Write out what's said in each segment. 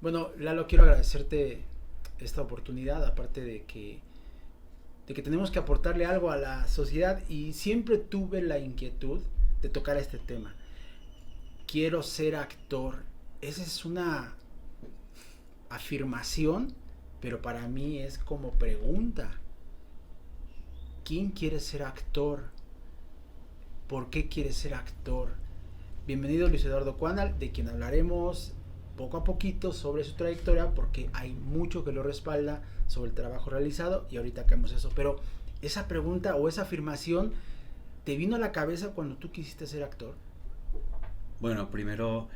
Bueno, Lalo, quiero agradecerte esta oportunidad, aparte de que tenemos que aportarle algo a la sociedad y siempre tuve la inquietud de tocar este tema. Quiero ser actor. Esa es una afirmación, pero para mí es como pregunta. ¿Quién quiere ser actor? ¿Por qué quiere ser actor? Bienvenido Luis Eduardo Cuanal, de quien hablaremos poco a poquito sobre su trayectoria, porque hay mucho que lo respalda sobre el trabajo realizado y ahorita caemos eso. Pero esa pregunta o esa afirmación te vino a la cabeza cuando tú quisiste ser actor. Bueno, primero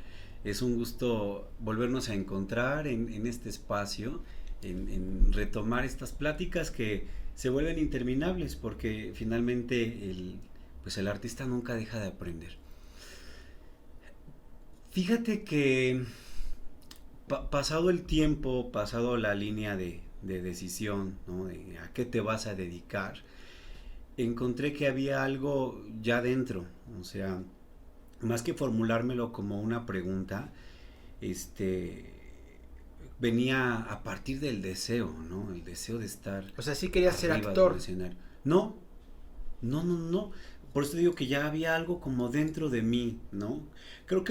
es un gusto volvernos a encontrar en este espacio, en retomar estas pláticas que se vuelven interminables porque finalmente pues el artista nunca deja de aprender. Fíjate que pasado el tiempo, pasado la línea de decisión, ¿no? De a qué te vas a dedicar, encontré que había algo ya dentro, o sea, más que formulármelo como una pregunta, este venía a partir del deseo, ¿no? El deseo de estar O sea, sí querías ser arriba de un actor. escenario. No, no. Por eso digo que ya había algo como dentro de mí, ¿no? Creo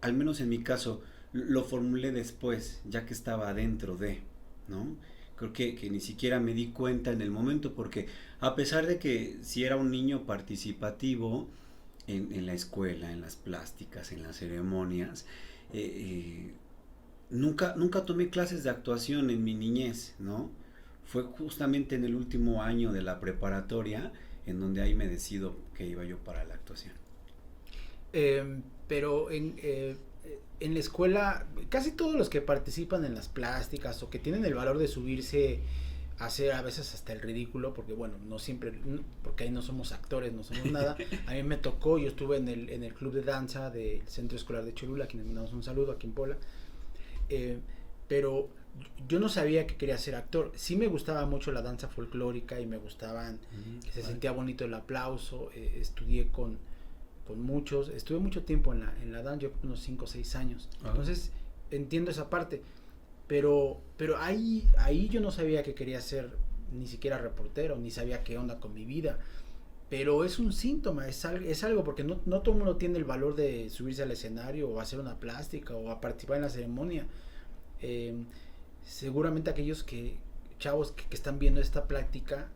al menos en mi caso, lo formulé después, ya que estaba dentro de, ¿no? Creo que ni siquiera me di cuenta en el momento, porque a pesar de que si era un niño participativo en la escuela, en las plásticas, en las ceremonias, eh, nunca tomé clases de actuación en mi niñez, ¿no? Fue justamente en el último año de la preparatoria en donde ahí me decido que iba yo para la actuación. Pero en la escuela, casi todos los que participan en las plásticas o que tienen el valor de subirse a hacer a veces hasta el ridículo, porque bueno, no siempre, porque ahí no somos actores, no somos nada. A mí me tocó, yo estuve en el club de danza del Centro Escolar de Cholula, a quienes mandamos un saludo aquí en Puebla. eh, pero yo no sabía que quería ser actor. Sí me gustaba mucho la danza folclórica y me gustaban, se Vale. sentía bonito el aplauso. Estudié con muchos, estuve mucho tiempo en la danza, yo unos 5 o 6 años. Ah, Entonces entiendo esa parte, pero ahí yo no sabía que quería ser ni siquiera reportero, ni sabía qué onda con mi vida. Pero es un síntoma, es algo porque no todo el mundo tiene el valor de subirse al escenario o hacer una plástica o a participar en la ceremonia. Eh, Seguramente aquellos chavos que están viendo esta práctica,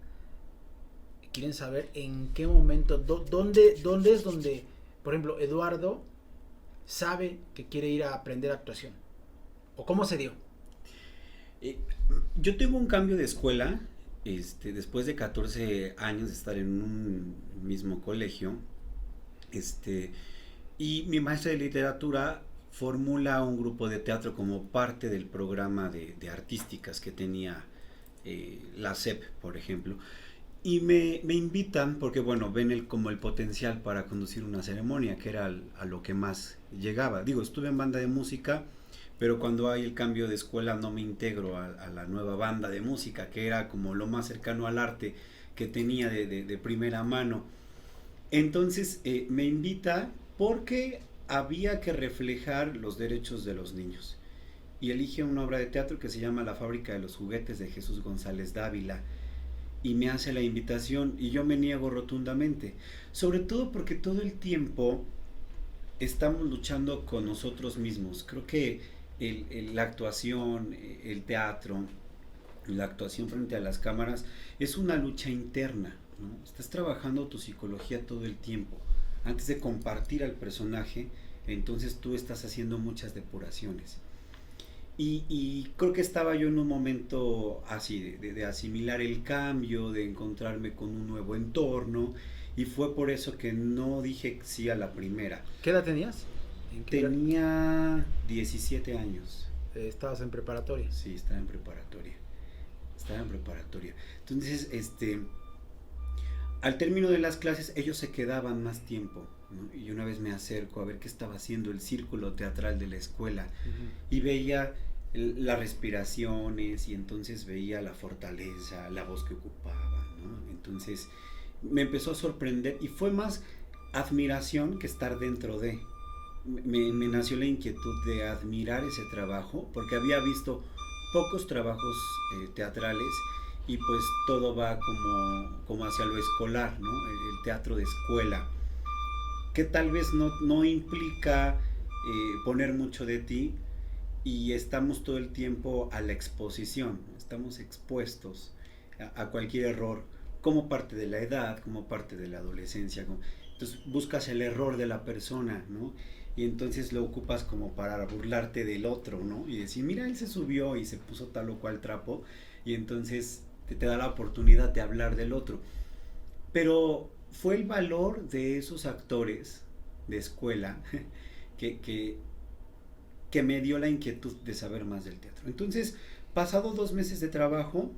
quieren saber en qué momento, dónde es donde, por ejemplo, Eduardo sabe que quiere ir a aprender actuación. ¿O cómo se dio? eh, yo tuve un cambio de escuela después de 14 años de estar en un mismo colegio. Este, y mi maestra de literatura formula un grupo de teatro como parte del programa de artísticas que tenía la SEP, por ejemplo. Y me invitan porque, bueno, ven como el potencial para conducir una ceremonia, que era a lo que más llegaba. Digo, estuve en banda de música, pero cuando hay el cambio de escuela no me integro a la nueva banda de música, que era como lo más cercano al arte que tenía de primera mano. Entonces me invita porque había que reflejar los derechos de los niños. Y elige una obra de teatro que se llama La fábrica de los juguetes de Jesús González Dávila. Y me hace la invitación y yo me niego rotundamente. Sobre todo porque todo el tiempo estamos luchando con nosotros mismos. Creo que la actuación, el teatro, la actuación frente a las cámaras es una lucha interna, ¿no? Estás trabajando tu psicología todo el tiempo. Antes de compartir al personaje, entonces tú estás haciendo muchas depuraciones. Y creo que estaba yo en un momento así, de asimilar el cambio, de encontrarme con un nuevo entorno, y fue por eso que no dije sí a la primera. ¿Qué edad tenías? Tenía 17 años, Estabas en preparatoria? sí, estaba en preparatoria. Entonces, al término de las clases, ellos se quedaban más tiempo, ¿no? Y una vez me acerco a ver qué estaba haciendo el círculo teatral de la escuela Ujú. y veía las respiraciones y entonces veía la fortaleza, la voz que ocupaba, ¿no? Entonces me empezó a sorprender y fue más admiración que estar dentro de. me nació la inquietud de admirar ese trabajo, porque había visto pocos trabajos teatrales y pues todo va como hacia lo escolar, ¿no? El teatro de escuela, que tal vez no implica poner mucho de ti y estamos todo el tiempo a la exposición, ¿no? Estamos expuestos a cualquier error como parte de la edad, como parte de la adolescencia. Entonces buscas el error de la persona, ¿no? Y entonces lo ocupas como para burlarte del otro, ¿no? Y decir, mira, él se subió y se puso tal o cual trapo, y entonces te da la oportunidad de hablar del otro. Pero fue el valor de esos actores de escuela que, que, que me dio la inquietud de saber más del teatro. Entonces, pasado 2 meses de trabajo,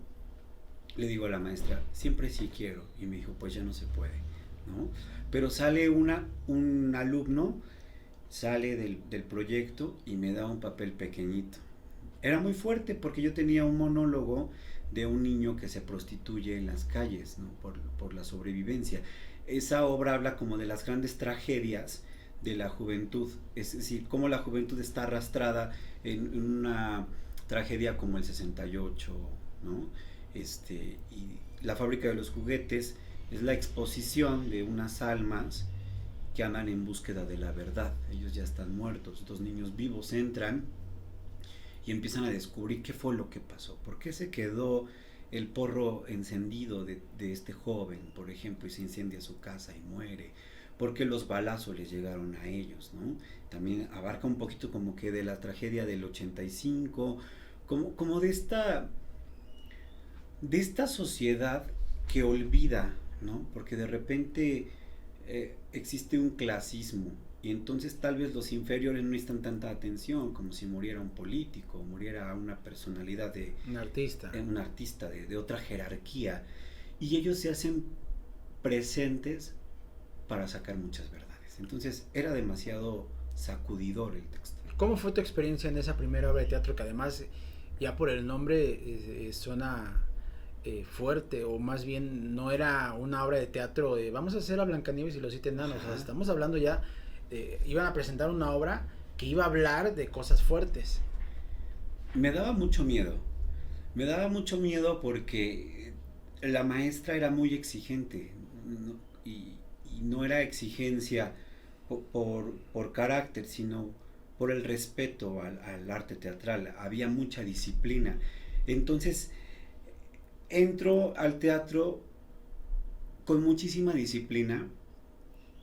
le digo a la maestra, siempre sí quiero. Y me dijo, pues ya no se puede, ¿no? Pero sale un alumno, sale del proyecto y me da un papel pequeñito. Era muy fuerte porque yo tenía un monólogo de un niño que se prostituye en las calles, ¿no? Por la sobrevivencia. Esa obra habla como de las grandes tragedias de la juventud, es decir, cómo la juventud está arrastrada en una tragedia como el 68, ¿no? Y la fábrica de los juguetes es la exposición de unas almas que andan en búsqueda de la verdad. Ellos ya están muertos, 2 niños vivos entran y empiezan a descubrir qué fue lo que pasó, por qué se quedó el porro encendido de este joven, por ejemplo, y se incendia su casa y muere, por qué los balazos les llegaron a ellos, ¿no? También abarca un poquito como que de la tragedia del 85, como de esta sociedad que olvida, ¿no? Porque de repente existe un clasismo y entonces tal vez los inferiores no necesitan tanta atención, como si muriera un político, muriera una personalidad un artista de otra jerarquía, y ellos se hacen presentes para sacar muchas verdades. Entonces era demasiado sacudidor el texto. ¿Cómo fue tu experiencia en esa primera obra de teatro que además ya por el nombre suena fuerte, o más bien no era una obra de teatro de vamos a hacer a Blancanieves y los 7 enanos? O sea, estamos hablando ya, iban a presentar una obra que iba a hablar de cosas fuertes. Me daba mucho miedo porque la maestra era muy exigente, ¿no? Y no era exigencia por carácter, sino por el respeto al arte teatral. Había mucha disciplina. Entonces entro al teatro con muchísima disciplina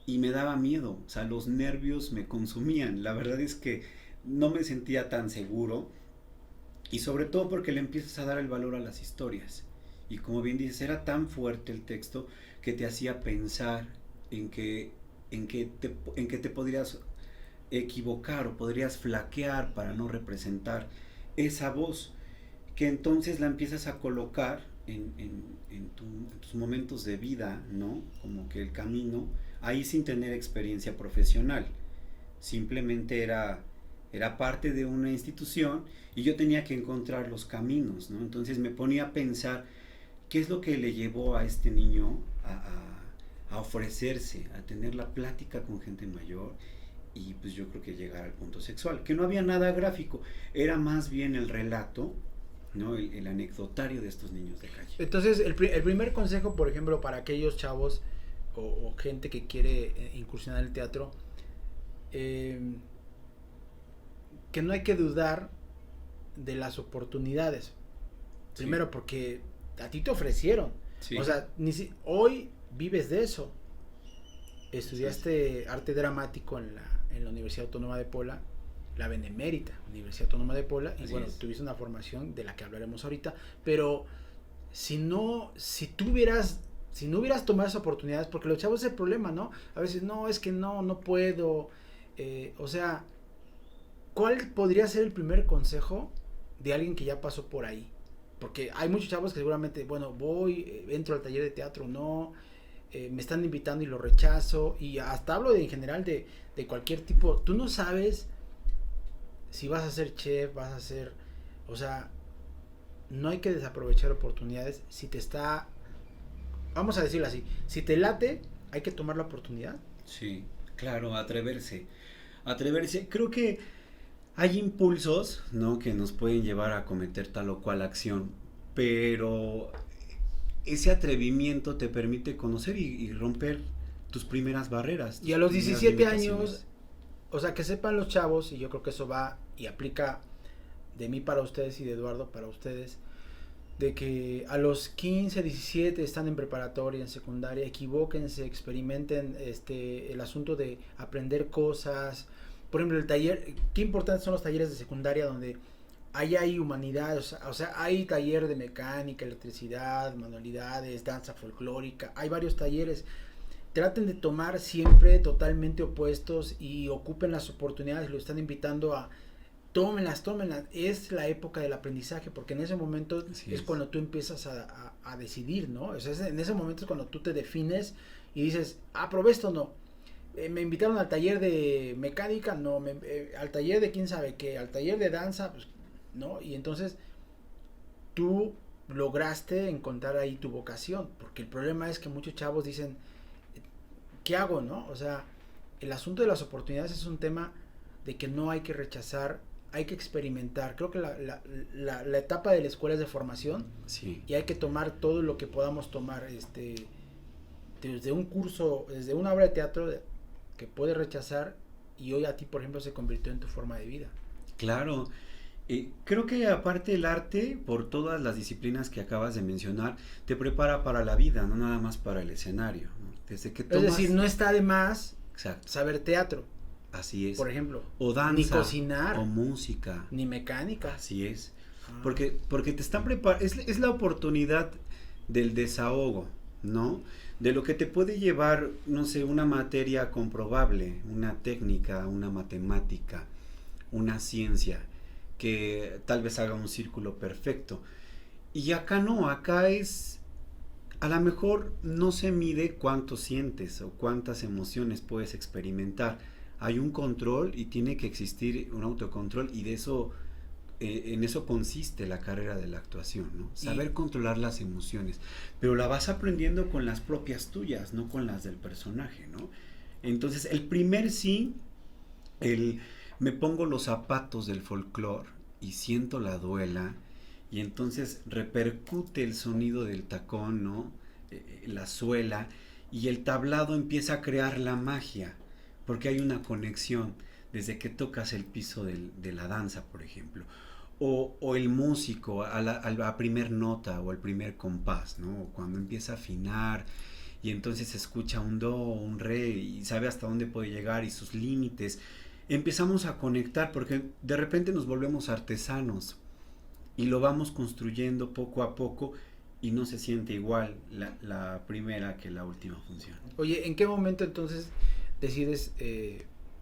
y me daba miedo, o sea, los nervios me consumían. La verdad es que no me sentía tan seguro, y sobre todo porque le empiezas a dar el valor a las historias. Y como bien dices, era tan fuerte el texto que te hacía pensar en que, en que te podrías equivocar o podrías flaquear para no representar esa voz, que entonces la empiezas a colocar en tus momentos de vida, ¿no? Como que el camino, ahí sin tener experiencia profesional, simplemente era parte de una institución y yo tenía que encontrar los caminos, ¿no? Entonces me ponía a pensar qué es lo que le llevó a este niño a ofrecerse, a tener la plática con gente mayor, y pues yo creo que llegar al punto sexual, que no había nada gráfico, era más bien el relato, ¿no? El anecdotario de estos niños de calle. Entonces, el primer consejo, por ejemplo, para aquellos chavos o gente que quiere incursionar en el teatro, que no hay que dudar de las oportunidades. Sí. Primero, porque a ti te ofrecieron. Sí. O sea, hoy vives de eso. Estudiaste arte dramático en la Universidad Autónoma de Puebla, la Benemérita Universidad Autónoma de Puebla, y bueno, tuviste una formación de la que hablaremos ahorita, pero si no hubieras tomado esas oportunidades, porque los chavos es el problema, ¿no? A veces, no, es que no puedo, o sea, ¿cuál podría ser el primer consejo de alguien que ya pasó por ahí? Porque hay muchos chavos que seguramente, bueno, entro al taller de teatro, no, me están invitando y lo rechazo, y hasta hablo en general de cualquier tipo. Tú no sabes si vas a ser chef, o sea, no hay que desaprovechar oportunidades. Si te está, vamos a decirlo así, si te late, hay que tomar la oportunidad. Sí, claro, atreverse atreverse. Creo que hay impulsos, ¿no? Que nos pueden llevar a cometer tal o cual acción, pero ese atrevimiento te permite conocer y romper tus primeras barreras. Y a los 17 años, o sea, que sepan los chavos, y yo creo que eso va y aplica de mí para ustedes y de Eduardo para ustedes, de que a los 15, 17 están en preparatoria, en secundaria, equivóquense, experimenten el asunto de aprender cosas. Por ejemplo, el taller, qué importantes son los talleres de secundaria donde hay humanidad, o sea, hay taller de mecánica, electricidad, manualidades, danza folclórica, hay varios talleres. Traten de tomar siempre totalmente opuestos y ocupen las oportunidades, lo están invitando a tómenlas, es la época del aprendizaje, porque en ese momento es cuando tú empiezas a decidir, ¿no? O sea, en ese momento es cuando tú te defines y dices, probé esto o no. Me invitaron al taller de mecánica, no, al taller de quién sabe qué, al taller de danza, pues, ¿no? Y entonces tú lograste encontrar ahí tu vocación, porque el problema es que muchos chavos dicen, ¿qué hago, no? O sea, el asunto de las oportunidades es un tema de que no hay que rechazar, hay que experimentar. Creo que la etapa de la escuela es de formación, sí, y hay que tomar todo lo que podamos tomar, desde un curso, desde una obra de teatro que puedes rechazar, y hoy a ti, por ejemplo, se convirtió en tu forma de vida. Claro. Creo que aparte el arte, por todas las disciplinas que acabas de mencionar, te prepara para la vida, no nada más para el escenario, ¿no? Desde que tomas... Es decir, no está de más Exacto. saber teatro. Así es. Por ejemplo. O danza. Ni cocinar. O música. Ni mecánica. Así es. Porque te están preparando, es la oportunidad del desahogo, ¿no? De lo que te puede llevar, no sé, una materia comprobable, una técnica, una matemática, una ciencia, que tal vez haga un círculo perfecto. Y acá no, acá es, a lo mejor no se mide cuánto sientes o cuántas emociones puedes experimentar. Hay un control y tiene que existir un autocontrol, y de eso, en eso consiste la carrera de la actuación, ¿no? Saber controlar las emociones, pero la vas aprendiendo con las propias tuyas, no con las del personaje, ¿no? Entonces, el primer sí, me pongo los zapatos del folclore y siento la duela, y entonces repercute el sonido del tacón, ¿no? La suela, y el tablado empieza a crear la magia, porque hay una conexión desde que tocas el piso de la danza, por ejemplo, o el músico a la primer nota o al primer compás, ¿no? Cuando empieza a afinar y entonces escucha un do o un re y sabe hasta dónde puede llegar y sus límites. Empezamos a conectar porque de repente nos volvemos artesanos y lo vamos construyendo poco a poco, y no se siente igual la primera que la última función. Oye, ¿en qué momento entonces decides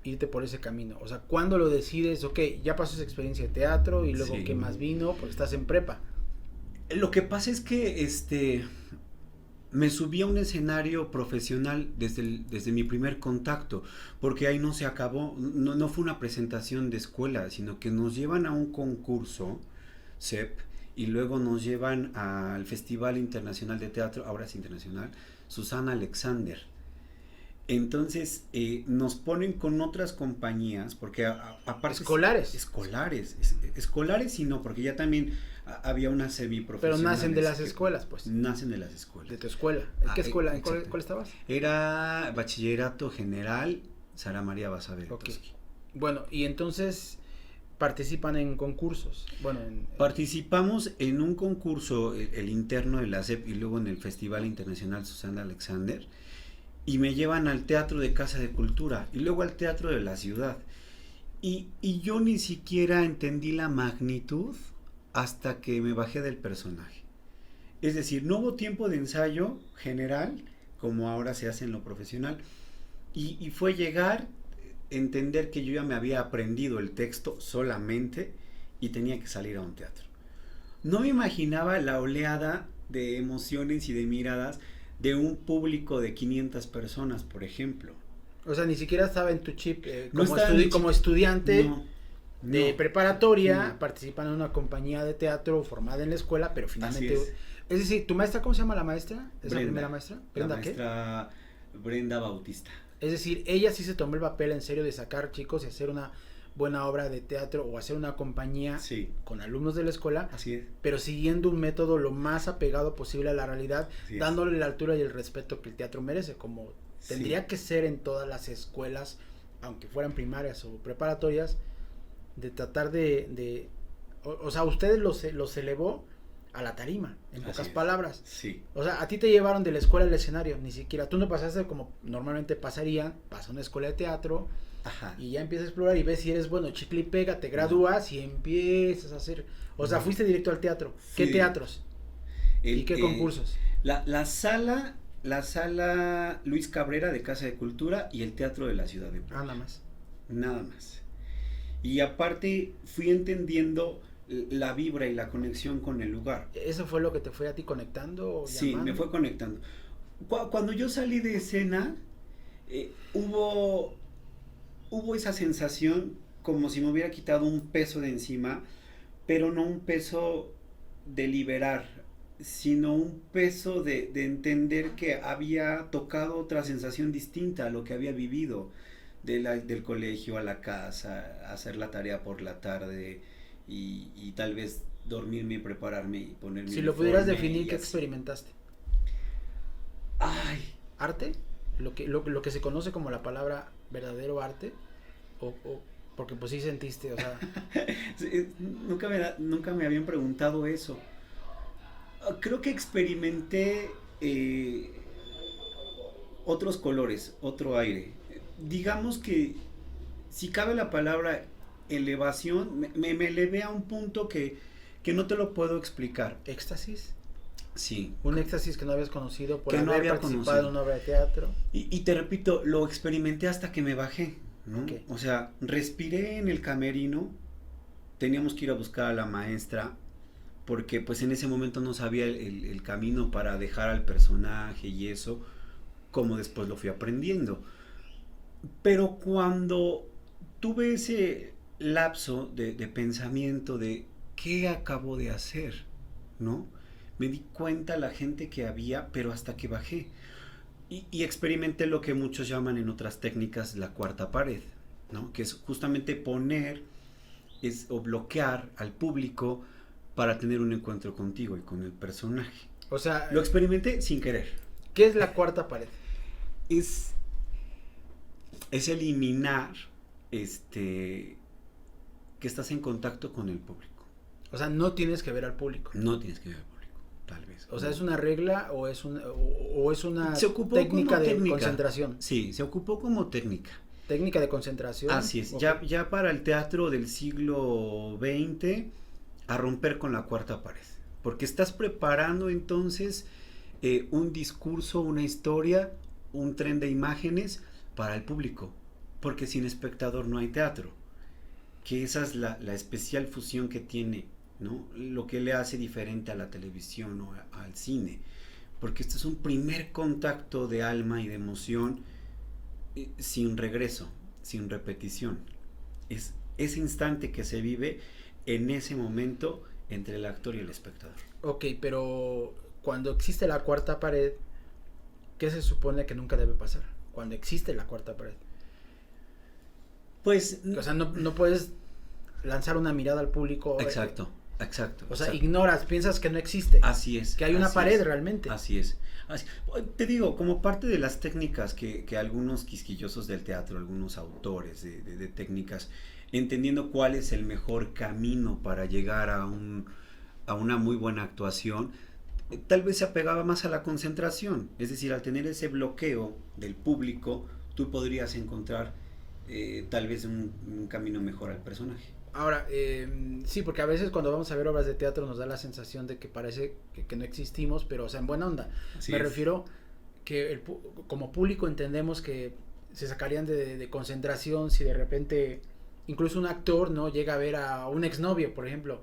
irte por ese camino? O sea, ¿cuándo lo decides? Ok, ya pasó esa experiencia de teatro y luego, sí, ¿qué más vino? Pues estás en prepa. Lo que pasa es que me subí a un escenario profesional desde mi primer contacto, porque ahí no se acabó, no fue una presentación de escuela, sino que nos llevan a un concurso CEP y luego nos llevan al Festival Internacional de Teatro, ahora es internacional, Susana Alexander. Entonces nos ponen con otras compañías, porque aparte... Escolares y no, porque ya también había una semiprofesional. Pero nacen de las escuelas, pues. Nacen de las escuelas. De tu escuela. ¿Qué escuela? ¿En cuál estabas? Era Bachillerato General Sara María Basabe. Okay. Bueno, y entonces participan en concursos. Bueno, participamos en un concurso, el interno de la SEP, y luego en el Festival Internacional Susana Alexander. Y me llevan al Teatro de Casa de Cultura y luego al Teatro de la Ciudad. Y yo ni siquiera entendí la magnitud hasta que me bajé del personaje. Es decir, no hubo tiempo de ensayo general, como ahora se hace en lo profesional. Y fue llegar, entender que yo ya me había aprendido el texto solamente y tenía que salir a un teatro. No me imaginaba la oleada de emociones y de miradas de un público de 500 personas, por ejemplo. O sea, ni siquiera estaba en tu chip como estudiante de preparatoria, participan en una compañía de teatro formada en la escuela, pero finalmente... Es decir, ¿tu maestra cómo se llama la maestra? ¿Es la primera maestra? ¿Brenda qué? La maestra Brenda Bautista. Es decir, ella sí se tomó el papel en serio de sacar chicos y hacer una buena obra de teatro o hacer una compañía Sí, con alumnos de la escuela, así es. pero siguiendo un método lo más apegado posible a la realidad, Así es. dándole la altura y el respeto que el teatro merece, como Sí. tendría que ser en todas las escuelas, aunque fueran primarias o preparatorias, de tratar o sea, ustedes los elevó a la tarima, en Así pocas es. palabras. Sí, O sea, a ti te llevaron de la escuela al escenario, ni siquiera, tú no pasaste como normalmente pasaría, pasa a una escuela de teatro ajá. y ya empiezas a explorar y ves si eres bueno, chicle y pega, te gradúas y empiezas a hacer, o sea, No. fuiste directo al teatro. ¿Qué Fui- teatros? ¿Y qué concursos? La sala Luis Cabrera de Casa de Cultura y el Teatro de la Ciudad de Puebla. Nada más. Nada más. Y aparte fui entendiendo la vibra y la conexión con el lugar. ¿Eso fue lo que te fue a ti conectando o Sí, llamando? me fue conectando. Cuando yo salí de escena, hubo esa sensación como si me hubiera quitado un peso de encima, pero no un peso de liberar, sino un peso de entender que había tocado otra sensación distinta a lo que había vivido del colegio a la casa, hacer la tarea por la tarde y tal vez dormirme y prepararme y ponerme Si lo pudieras uniforme definir, y ¿qué así. experimentaste? Ay, ¿Arte? Lo que se conoce como la palabra verdadero arte, porque pues sí sentiste, o sea, sí, nunca me habían preguntado eso. Creo que experimenté otros colores, otro aire. Digamos que si cabe la palabra elevación, me elevé a un punto que no te lo puedo explicar. éxtasis, Sí. un éxtasis que no habías conocido por Que no haber había participado conocido. en una obra de teatro. Y te repito, lo experimenté hasta que me bajé, ¿no? Ok. O sea, respiré en el camerino, teníamos que ir a buscar a la maestra, porque pues en ese momento no sabía el camino para dejar al personaje y eso, como después lo fui aprendiendo. Pero cuando tuve ese lapso de pensamiento de qué acabo de hacer, ¿no? Me di cuenta la gente que había, pero hasta que bajé. Y experimenté lo que muchos llaman en otras técnicas la cuarta pared, ¿no? Que es justamente poner o bloquear al público para tener un encuentro contigo y con el personaje. O sea, Lo experimenté sin querer. ¿qué es la cuarta pared? Es eliminar que estás en contacto con el público. O sea, no tienes que ver al público. No tienes que ver al público, tal vez. O sea, ¿es una regla o es una Se ocupó técnica como de técnica. concentración? Sí, se ocupó como técnica. Técnica de concentración. Así es. Ok. Ya para el teatro del siglo XX, a romper con la cuarta pared. Porque estás preparando entonces un discurso, una historia, un tren de imágenes para el público. Porque sin espectador no hay teatro. Que esa es la especial fusión que tiene, ¿no? Lo que le hace diferente a la televisión o al cine. Porque este es un primer contacto de alma y de emoción sin regreso, sin repetición. Es ese instante que se vive en ese momento entre el actor y el espectador. Ok, pero cuando existe la cuarta pared, ¿qué se supone que nunca debe pasar? Cuando existe la cuarta pared. Pues, O sea, no puedes lanzar una mirada al público. exacto. O sea, exacto. ignoras, piensas que no existe. Así es. Que hay una así pared es, realmente. Así es. Te digo, como parte de las técnicas que algunos quisquillosos del teatro, algunos autores de técnicas, entendiendo cuál es el mejor camino para llegar a una muy buena actuación, tal vez se apegaba más a la concentración. Es decir, al tener ese bloqueo del público, tú podrías encontrar tal vez un camino mejor al personaje. Ahora, sí, porque a veces cuando vamos a ver obras de teatro nos da la sensación de que parece que no existimos, pero o sea, en buena onda. Así Me es. refiero que como público entendemos que se sacarían de concentración si de repente incluso un actor no llega a ver a un exnovio, por ejemplo.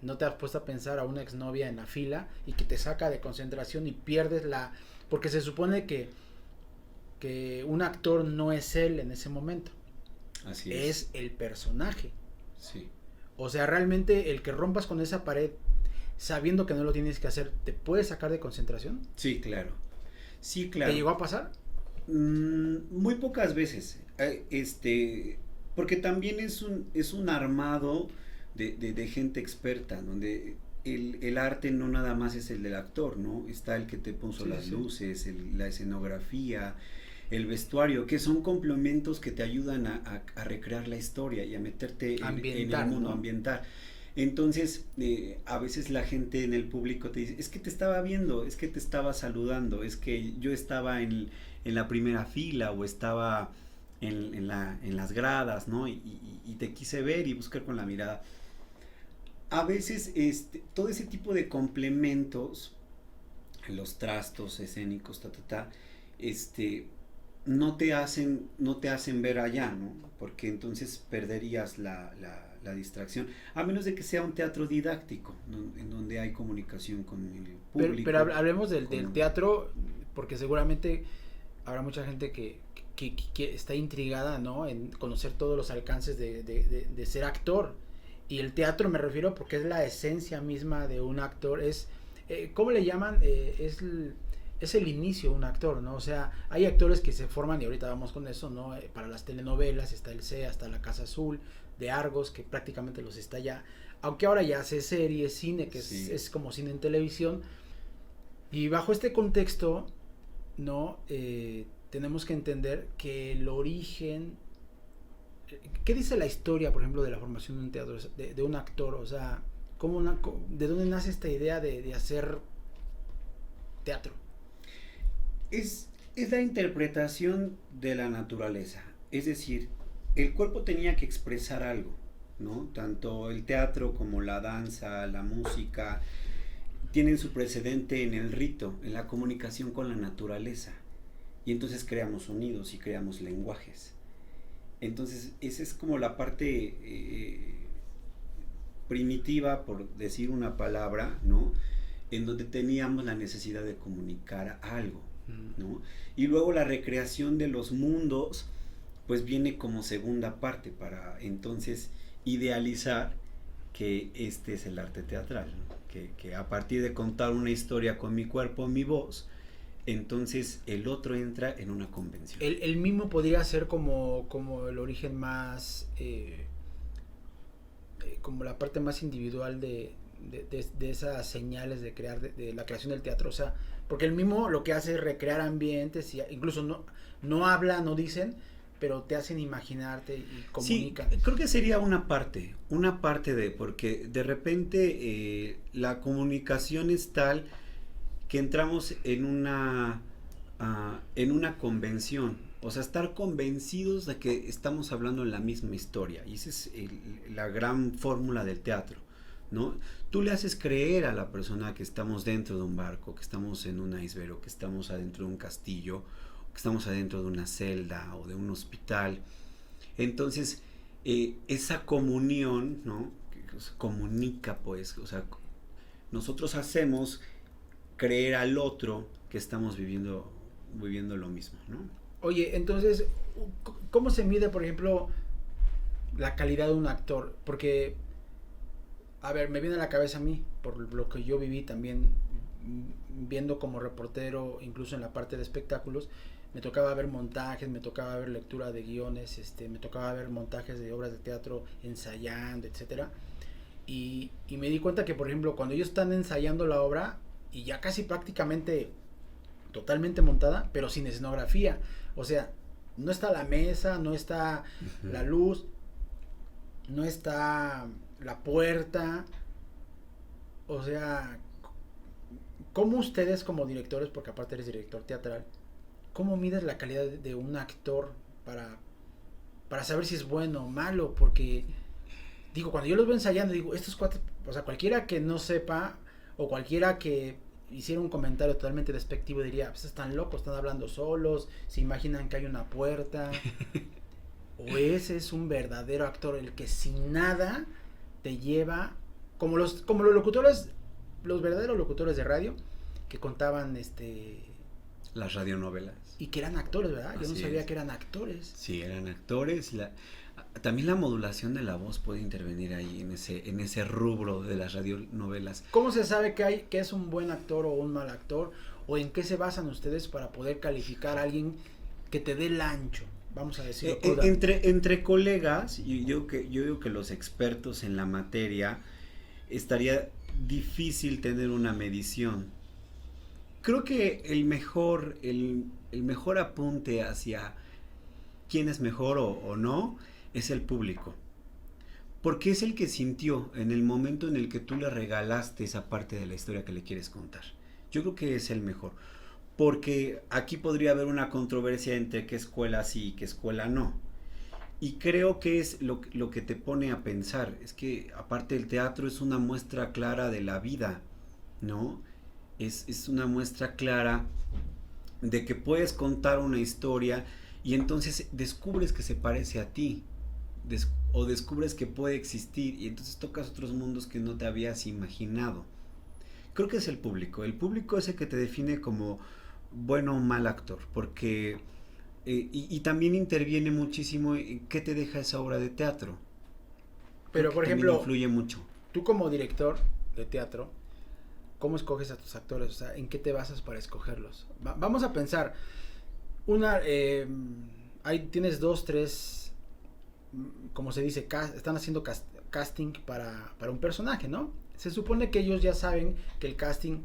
No te has puesto a pensar a una exnovia en la fila y que te saca de concentración y pierdes porque se supone que un actor no es él en ese momento. Así Es el personaje. Sí. O sea, realmente el que rompas con esa pared sabiendo que no lo tienes que hacer, ¿te puede sacar de concentración? Sí, claro. Sí, claro. ¿Te llegó a pasar? Muy pocas veces. Porque también es un armado de gente experta, donde el arte no nada más es el del actor, ¿no? Está el que te puso Sí, las sí. luces, la escenografía, el vestuario, que son complementos que te ayudan a recrear la historia y a meterte en el Ambientar, mundo, ¿no? ambiental. Entonces, a veces la gente en el público te dice, es que te estaba viendo, es que te estaba saludando, es que yo estaba en la primera fila o estaba en las gradas, ¿no? Y te quise ver y buscar con la mirada. A veces todo ese tipo de complementos, los trastos escénicos, este, no te hacen ver allá, ¿no? Porque entonces perderías la distracción, a menos de que sea un teatro didáctico, ¿no? En donde hay comunicación con el Pero público. hablemos del Con, teatro, porque seguramente habrá mucha gente que está intrigada, ¿no? En conocer todos los alcances de ser actor. Y el teatro me refiero porque es la esencia misma de un actor. ¿Cómo le llaman? Es el inicio de un actor, ¿no? O sea, hay actores que se forman, y ahorita vamos con eso, ¿no? Para las telenovelas está el CEA, está la Casa Azul, de Argos, que prácticamente los está ya. Aunque ahora ya hace series, cine, que sí. es como cine en televisión. Y bajo este contexto, ¿no? Tenemos que entender que el origen. ¿Qué dice la historia, por ejemplo, de la formación de un teatro, de un actor? O sea, ¿de dónde nace esta idea de hacer teatro? Es la interpretación de la naturaleza. Es decir, el cuerpo tenía que expresar algo, ¿no? Tanto el teatro como la danza, la música, tienen su precedente en el rito, en la comunicación con la naturaleza. Y entonces creamos sonidos y creamos lenguajes. Entonces, esa es como la parte primitiva, por decir una palabra, ¿no? En donde teníamos la necesidad de comunicar algo, ¿no? Y luego la recreación de los mundos, pues viene como segunda parte para entonces idealizar que este es el arte teatral, ¿no? Que a partir de contar una historia con mi cuerpo, mi voz, entonces el otro entra en una convención. El mimo podría ser como el origen más, como la parte más individual de esas señales de crear, de la creación del teatro. O sea, porque el mimo lo que hace es recrear ambientes, y incluso no habla, no dicen, pero te hacen imaginarte y Sí, comunican. creo que sería una parte de, porque de repente la comunicación es tal que entramos en una convención, o sea, estar convencidos de que estamos hablando en la misma historia, y esa es la gran fórmula del teatro, ¿no? Tú le haces creer a la persona que estamos dentro de un barco, que estamos en un iceberg, o que estamos adentro de un castillo, o que estamos adentro de una celda o de un hospital. Entonces, esa comunión, ¿no? Que se comunica, pues, o sea, nosotros hacemos creer al otro que estamos viviendo lo mismo, ¿no? Oye, entonces, ¿cómo se mide, por ejemplo, la calidad de un actor? Porque, a ver, me viene a la cabeza a mí, por lo que yo viví también, viendo como reportero, incluso en la parte de espectáculos, me tocaba ver montajes, me tocaba ver lectura de guiones, me tocaba ver montajes de obras de teatro ensayando, etcétera. Y me di cuenta que, por ejemplo, cuando ellos están ensayando la obra, y ya casi prácticamente totalmente montada, pero sin escenografía. O sea, no está la mesa, no está Uh-huh. la luz, no está la puerta. O sea, ¿cómo ustedes como directores, porque aparte eres director teatral, cómo mides la calidad de un actor para, para saber si es bueno o malo? Porque, digo, cuando yo los veo ensayando, digo, estos cuatro, o sea, cualquiera que no sepa, o cualquiera que hiciera un comentario totalmente despectivo diría, pues están locos, están hablando solos, se imaginan que hay una puerta. O ese es un verdadero actor, el que sin nada te lleva, como los locutores, los verdaderos locutores de radio, que contaban Las radionovelas. y que eran actores, ¿verdad? Yo no Así sabía es. que eran actores. Sí, eran actores. También la modulación de la voz puede intervenir ahí en ese rubro de las radionovelas. ¿Cómo se sabe que es un buen actor o un mal actor? ¿O en qué se basan ustedes para poder calificar a alguien que te dé el ancho, vamos a decirlo Entre colegas, yo digo que los expertos en la materia estaría difícil tener una medición. Creo que el mejor apunte hacia quién es mejor o no es el público. Porque es el que sintió en el momento en el que tú le regalaste esa parte de la historia que le quieres contar. Yo creo que es el mejor. Porque aquí podría haber una controversia entre qué escuela sí y qué escuela no. Y creo que es lo que te pone a pensar. Es que aparte el teatro es una muestra clara de la vida, ¿no? Es una muestra clara de que puedes contar una historia y entonces descubres que se parece a ti. O descubres que puede existir y entonces tocas otros mundos que no te habías imaginado. Creo que es el público. El público es el que te define como bueno o mal actor, porque y también interviene muchísimo en qué te deja esa obra de teatro. Pero por ejemplo, influye mucho. Tú como director de teatro, ¿cómo escoges a tus actores? O sea, ¿en qué te basas para escogerlos? Vamos a pensar, ahí tienes 2, 3, como se dice, están haciendo casting para un personaje, ¿no? Se supone que ellos ya saben que el casting,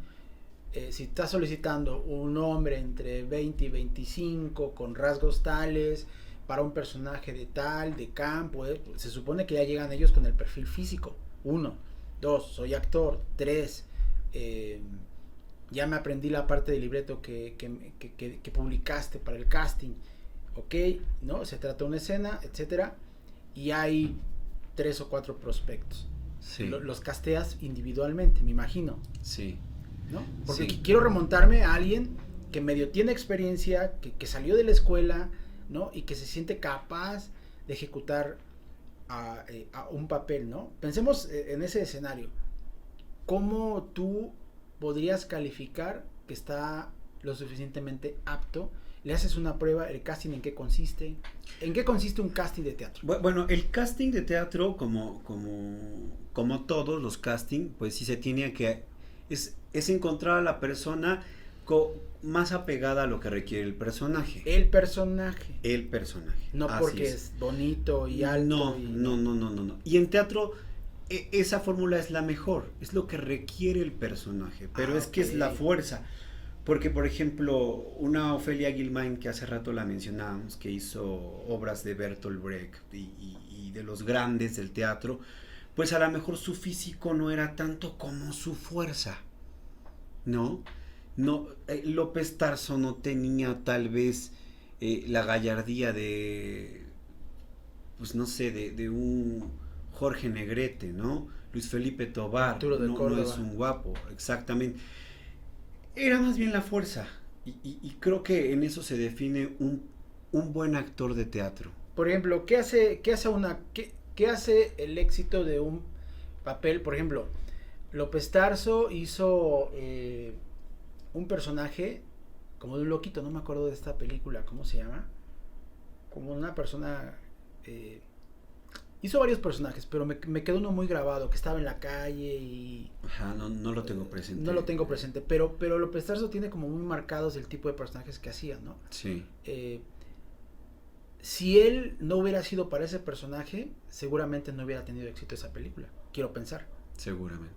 si estás solicitando un hombre entre 20 y 25 con rasgos tales para un personaje de tal, de campo, se supone que ya llegan ellos con el perfil físico. 1, 2, soy actor. 3, ya me aprendí la parte del libreto que publicaste para el casting. Ok, ¿no? Se trata de una escena, etcétera. Y hay 3 o 4 prospectos. Sí. Los casteas individualmente, me imagino. Sí. ¿No? Porque sí. quiero remontarme a alguien que medio tiene experiencia, que salió de la escuela, ¿no? Y que se siente capaz de ejecutar a un papel, ¿no? Pensemos en ese escenario. ¿Cómo tú podrías calificar que está lo suficientemente apto? ¿Le haces una prueba? ¿El casting en qué consiste? ¿En qué consiste un casting de teatro? Bueno, el casting de teatro, como todos los castings, pues sí se tiene que... Es encontrar a la persona más apegada a lo que requiere el personaje. El personaje. No así porque es bonito y alto. No. Y en teatro esa fórmula es la mejor, es lo que requiere el personaje, pero es que es la fuerza. Porque, por ejemplo, una Ofelia Guilmain, que hace rato la mencionábamos, que hizo obras de Bertolt Brecht y de los grandes del teatro, pues a lo mejor su físico no era tanto como su fuerza, ¿no? López Tarso no tenía tal vez la gallardía de, pues no sé, de un Jorge Negrete, ¿no? Luis Felipe Tovar no es un guapo, exactamente. Era más bien la fuerza, y creo que en eso se define un buen actor de teatro. Por ejemplo, ¿qué hace el éxito de un papel? Por ejemplo, López Tarso hizo un personaje como de un loquito, no me acuerdo de esta película, ¿cómo se llama? Como una persona... hizo varios personajes, pero me quedó uno muy grabado, que estaba en la calle y... Ajá, no lo tengo presente. No lo tengo presente, pero López Tarso tiene como muy marcados el tipo de personajes que hacía, ¿no? Sí. Si él no hubiera sido para ese personaje, seguramente no hubiera tenido éxito esa película, quiero pensar. Seguramente.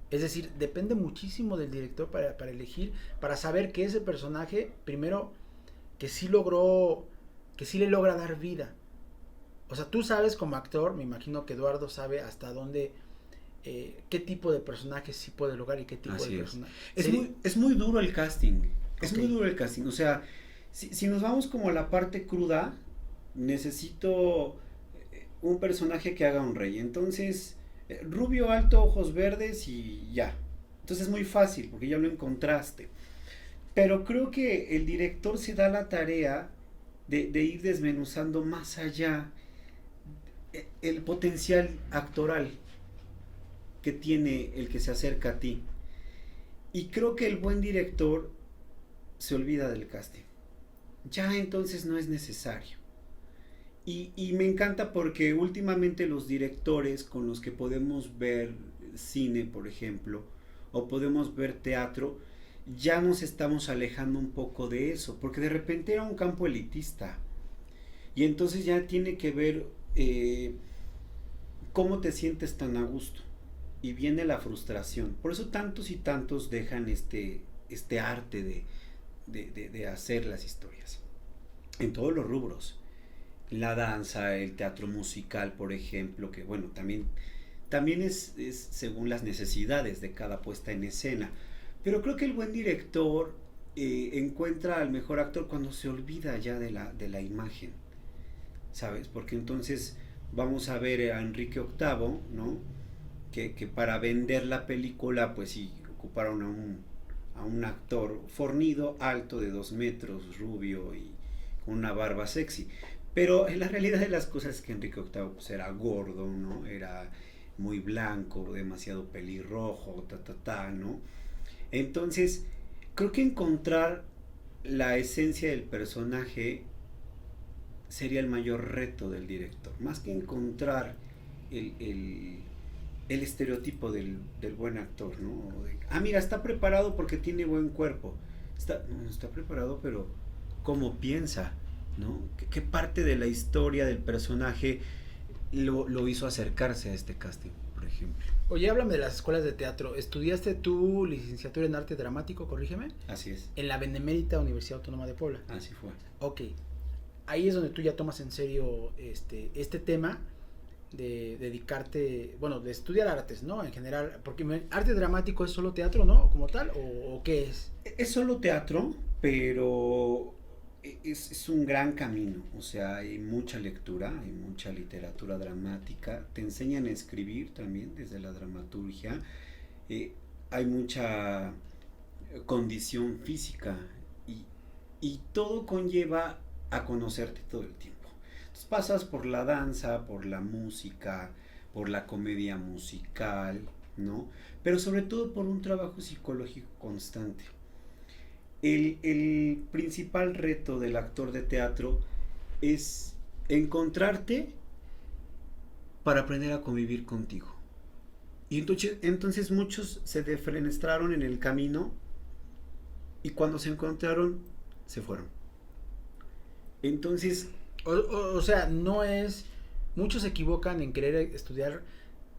Es decir, depende muchísimo del director para elegir, para saber que ese personaje, primero, que sí le logra dar vida. O sea, tú sabes como actor, me imagino que Eduardo sabe hasta dónde, qué tipo de personaje sí puede lograr y qué tipo de personaje. Es muy duro el casting. Es muy duro el casting. O sea, si nos vamos como a la parte cruda, necesito un personaje que haga un rey. Entonces, rubio, alto, ojos verdes y ya. Entonces es muy fácil porque ya lo encontraste. Pero creo que el director se da la tarea de ir desmenuzando más allá el potencial actoral que tiene el que se acerca a ti. Y creo que el buen director se olvida del casting. Ya entonces no es necesario. Y me encanta porque últimamente los directores con los que podemos ver cine, por ejemplo, o podemos ver teatro, ya nos estamos alejando un poco de eso, porque de repente era un campo elitista. Y entonces ya tiene que ver cómo te sientes tan a gusto. Y viene la frustración. Por eso tantos y tantos dejan este arte de hacer las historias. En todos los rubros. La danza, el teatro musical, por ejemplo, que bueno, también es según las necesidades de cada puesta en escena. Pero creo que el buen director encuentra al mejor actor cuando se olvida ya de la imagen, ¿sabes? Porque entonces vamos a ver a Enrique VIII, ¿no? Que para vender la película, pues sí, ocuparon a un actor fornido, alto de 2 metros, rubio y con una barba sexy. Pero en la realidad de las cosas es que Enrique VIII pues era gordo, ¿no? Era muy blanco, demasiado pelirrojo, ¿no? Entonces, creo que encontrar la esencia del personaje sería el mayor reto del director, más que encontrar el estereotipo del buen actor, ¿no? Mira, está preparado porque tiene buen cuerpo. Está preparado, pero ¿cómo piensa? ¿No? ¿Qué parte de la historia del personaje lo hizo acercarse a este casting, por ejemplo? Oye, háblame de las escuelas de teatro. ¿Estudiaste tu licenciatura en arte dramático, corrígeme? Así es. En la Benemérita Universidad Autónoma de Puebla. Así fue. Ok. Ahí es donde tú ya tomas en serio este tema de dedicarte, bueno, de estudiar artes, ¿no? En general, porque arte dramático es solo teatro, ¿no? Como tal, ¿o qué es? Es solo teatro, pero es un gran camino. O sea, hay mucha lectura, hay mucha literatura dramática. Te enseñan a escribir también desde la dramaturgia. Hay mucha condición física y todo conlleva a conocerte todo el tiempo. Entonces pasas por la danza, por la música, por la comedia musical, ¿no? Pero sobre todo por un trabajo psicológico constante. El principal reto del actor de teatro es encontrarte para aprender a convivir contigo. Y entonces muchos se defenestraron en el camino y cuando se encontraron, se fueron. Entonces... O sea, no es... Muchos se equivocan en querer estudiar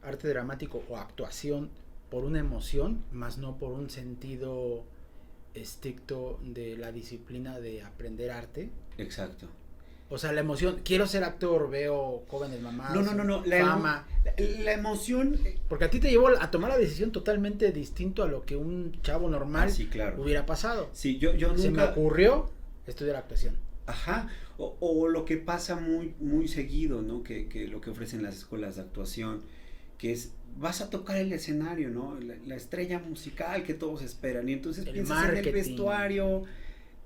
arte dramático o actuación por una emoción, más no por un sentido estricto de la disciplina de aprender arte. Exacto. O sea, la emoción, quiero ser actor, veo Jóvenes Mamás, no, Fama. La emoción... Porque a ti te llevó a tomar la decisión totalmente distinto a lo que un chavo normal sí, claro. hubiera pasado. Sí, yo nunca... Se me ocurrió estudiar actuación. Ajá, o lo que pasa muy, muy seguido, ¿no? Que lo que ofrecen las escuelas de actuación, que es, vas a tocar el escenario, ¿no? La estrella musical que todos esperan, y entonces El piensas marketing. en el vestuario,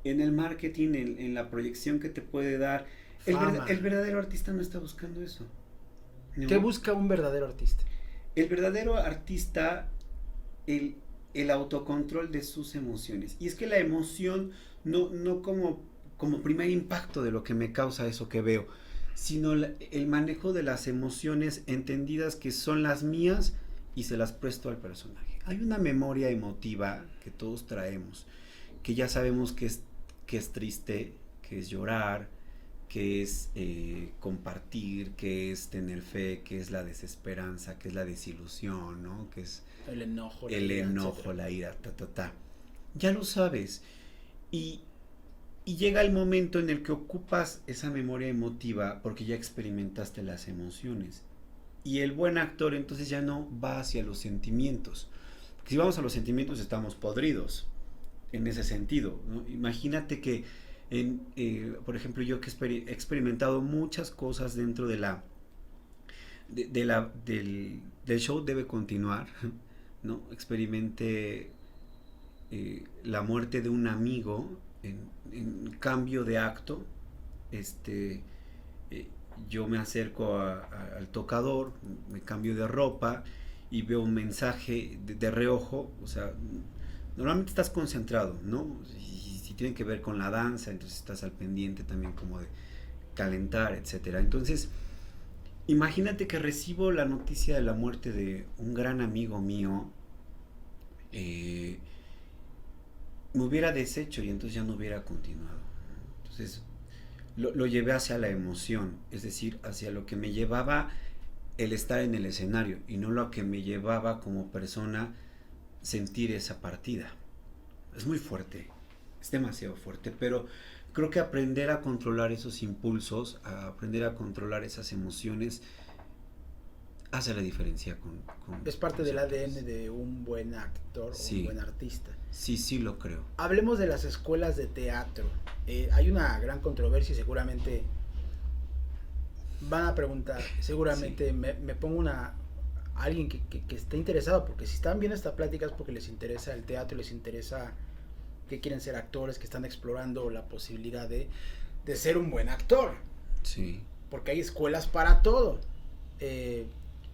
en el marketing, en la proyección que te puede dar. El verdadero artista no está buscando eso, ¿no? ¿Qué busca un verdadero artista? El verdadero artista, el autocontrol de sus emociones. Y es que la emoción no como primer impacto de lo que me causa eso que veo, sino el manejo de las emociones entendidas que son las mías y se las presto al personaje. Hay una memoria emotiva que todos traemos, que ya sabemos que es triste, que es llorar, que es compartir, que es tener fe, que es la desesperanza, que es la desilusión, ¿no? Que es el enojo, la ira, Ya lo sabes. Y llega el momento en el que ocupas esa memoria emotiva porque ya experimentaste las emociones. Y el buen actor entonces ya no va hacia los sentimientos. Porque si vamos a los sentimientos estamos podridos en ese sentido, ¿no? Imagínate que, por ejemplo, yo que he experimentado muchas cosas dentro del show debe continuar, ¿no? Experimenté la muerte de un amigo en cambio de acto. Yo me acerco al tocador, me cambio de ropa y veo un mensaje de reojo. O sea, normalmente estás concentrado, ¿no? Si tiene que ver con la danza, entonces estás al pendiente también como de calentar, etcétera. Entonces, imagínate que recibo la noticia de la muerte de un gran amigo mío, me hubiera deshecho y entonces ya no hubiera continuado. Entonces lo llevé hacia la emoción, es decir, hacia lo que me llevaba el estar en el escenario y no lo que me llevaba como persona sentir esa partida. Es muy fuerte, es demasiado fuerte, pero creo que aprender a controlar esos impulsos, a aprender a controlar esas emociones, hace la diferencia es parte del ADN de un buen actor sí, o un buen artista. Sí, sí lo creo. Hablemos de las escuelas de teatro. Hay una gran controversia y seguramente van a preguntar, seguramente Sí. me pongo alguien que esté interesado, porque si están viendo esta plática es porque les interesa el teatro, les interesa que quieren ser actores, que están explorando la posibilidad de ser un buen actor. Sí. Porque hay escuelas para todo.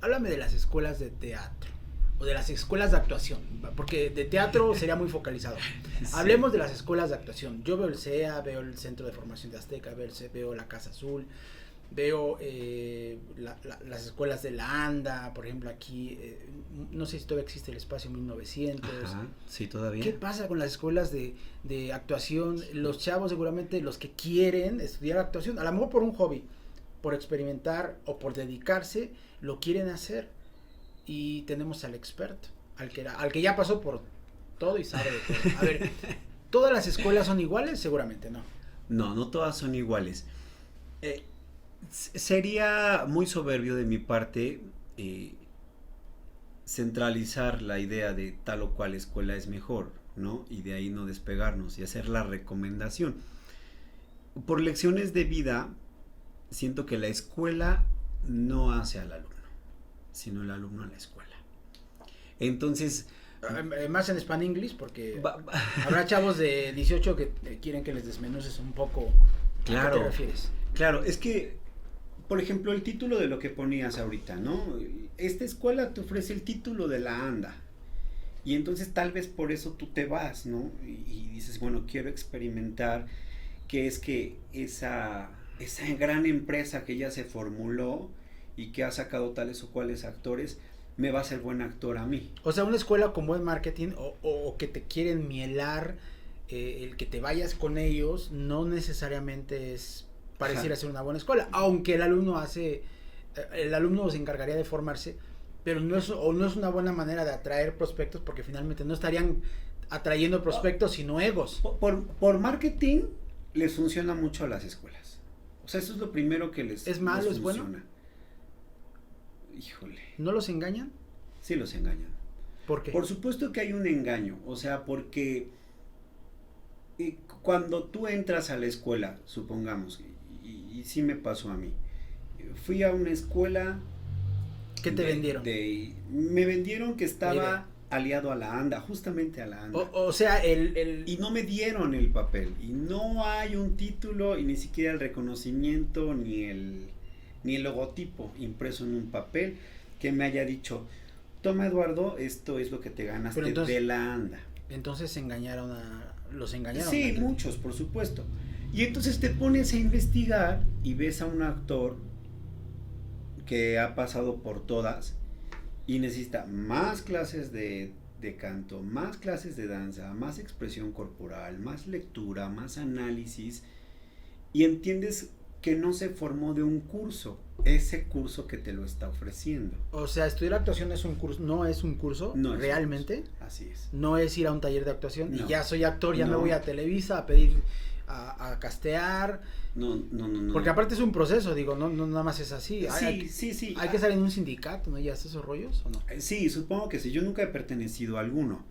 Háblame de las escuelas de teatro o de las escuelas de actuación, porque de teatro sería muy focalizado. Sí. Hablemos de las escuelas de actuación. Yo veo el CEA, veo el Centro de Formación de Azteca, veo la Casa Azul, veo las escuelas de la ANDA, por ejemplo aquí, no sé si todavía existe el Espacio 1900. Ajá, sí, todavía. ¿Qué pasa con las escuelas de actuación? Los chavos seguramente, los que quieren estudiar actuación, a lo mejor por un hobby, por experimentar o por dedicarse, lo quieren hacer. Y tenemos al experto, al que ya pasó por todo y sabe de todo. A ver, ¿todas las escuelas son iguales? Seguramente no. No todas son iguales. Sería muy soberbio de mi parte centralizar la idea de tal o cual escuela es mejor, ¿no? Y de ahí no despegarnos y hacer la recomendación. Por lecciones de vida, siento que la escuela no hace al alumno, sino el alumno a la escuela. Entonces, más en Span English, porque habrá chavos de 18 que quieren que les desmenuces un poco. Claro, ¿a qué te refieres? Claro, es que, por ejemplo, el título de lo que ponías ahorita, ¿no? Esta escuela te ofrece el título de la ANDA. Y entonces tal vez por eso tú te vas, ¿no? Y dices, bueno, quiero experimentar qué es que esa gran empresa que ya se formuló y que ha sacado tales o cuales actores, me va a hacer buen actor a mí. O sea, una escuela con buen marketing o que te quieren mielar, el que te vayas con ellos, no necesariamente es pareciera ser una buena escuela, aunque el alumno se encargaría de formarse, pero no es una buena manera de atraer prospectos, porque finalmente no estarían atrayendo prospectos, sino egos. Por marketing les funciona mucho a las escuelas. O sea, eso es lo primero que les ¿Es malo, les es funciona. bueno? Híjole. ¿No los engañan? Sí los engañan. ¿Por qué? Por supuesto que hay un engaño, o sea, porque cuando tú entras a la escuela, supongamos, y sí me pasó a mí, fui a una escuela. ¿Qué te vendieron? Me vendieron que estaba aliado a la ANDA, justamente a la ANDA. O sea, y no me dieron el papel, y no hay un título, y ni siquiera el reconocimiento, ni el logotipo impreso en un papel que me haya dicho, toma Eduardo, esto es lo que te ganaste de la ANDA. Entonces los engañaron. Sí, muchos, por supuesto. Y entonces te pones a investigar y ves a un actor que ha pasado por todas y necesita más clases de canto, más clases de danza, más expresión corporal, más lectura, más análisis, y entiendes que no se formó de un curso, ese curso que te lo está ofreciendo. O sea, estudiar actuación es un curso, no es un curso, no realmente. Es un curso. Así es. No es ir a un taller de actuación y ya soy actor, ya me voy a Televisa a pedir, a castear. No. Porque aparte es un proceso, digo, no nada más es así. Sí. Hay que estar en un sindicato, ¿no? ¿Ya esos rollos o no? Sí, supongo que sí. Yo nunca he pertenecido a alguno.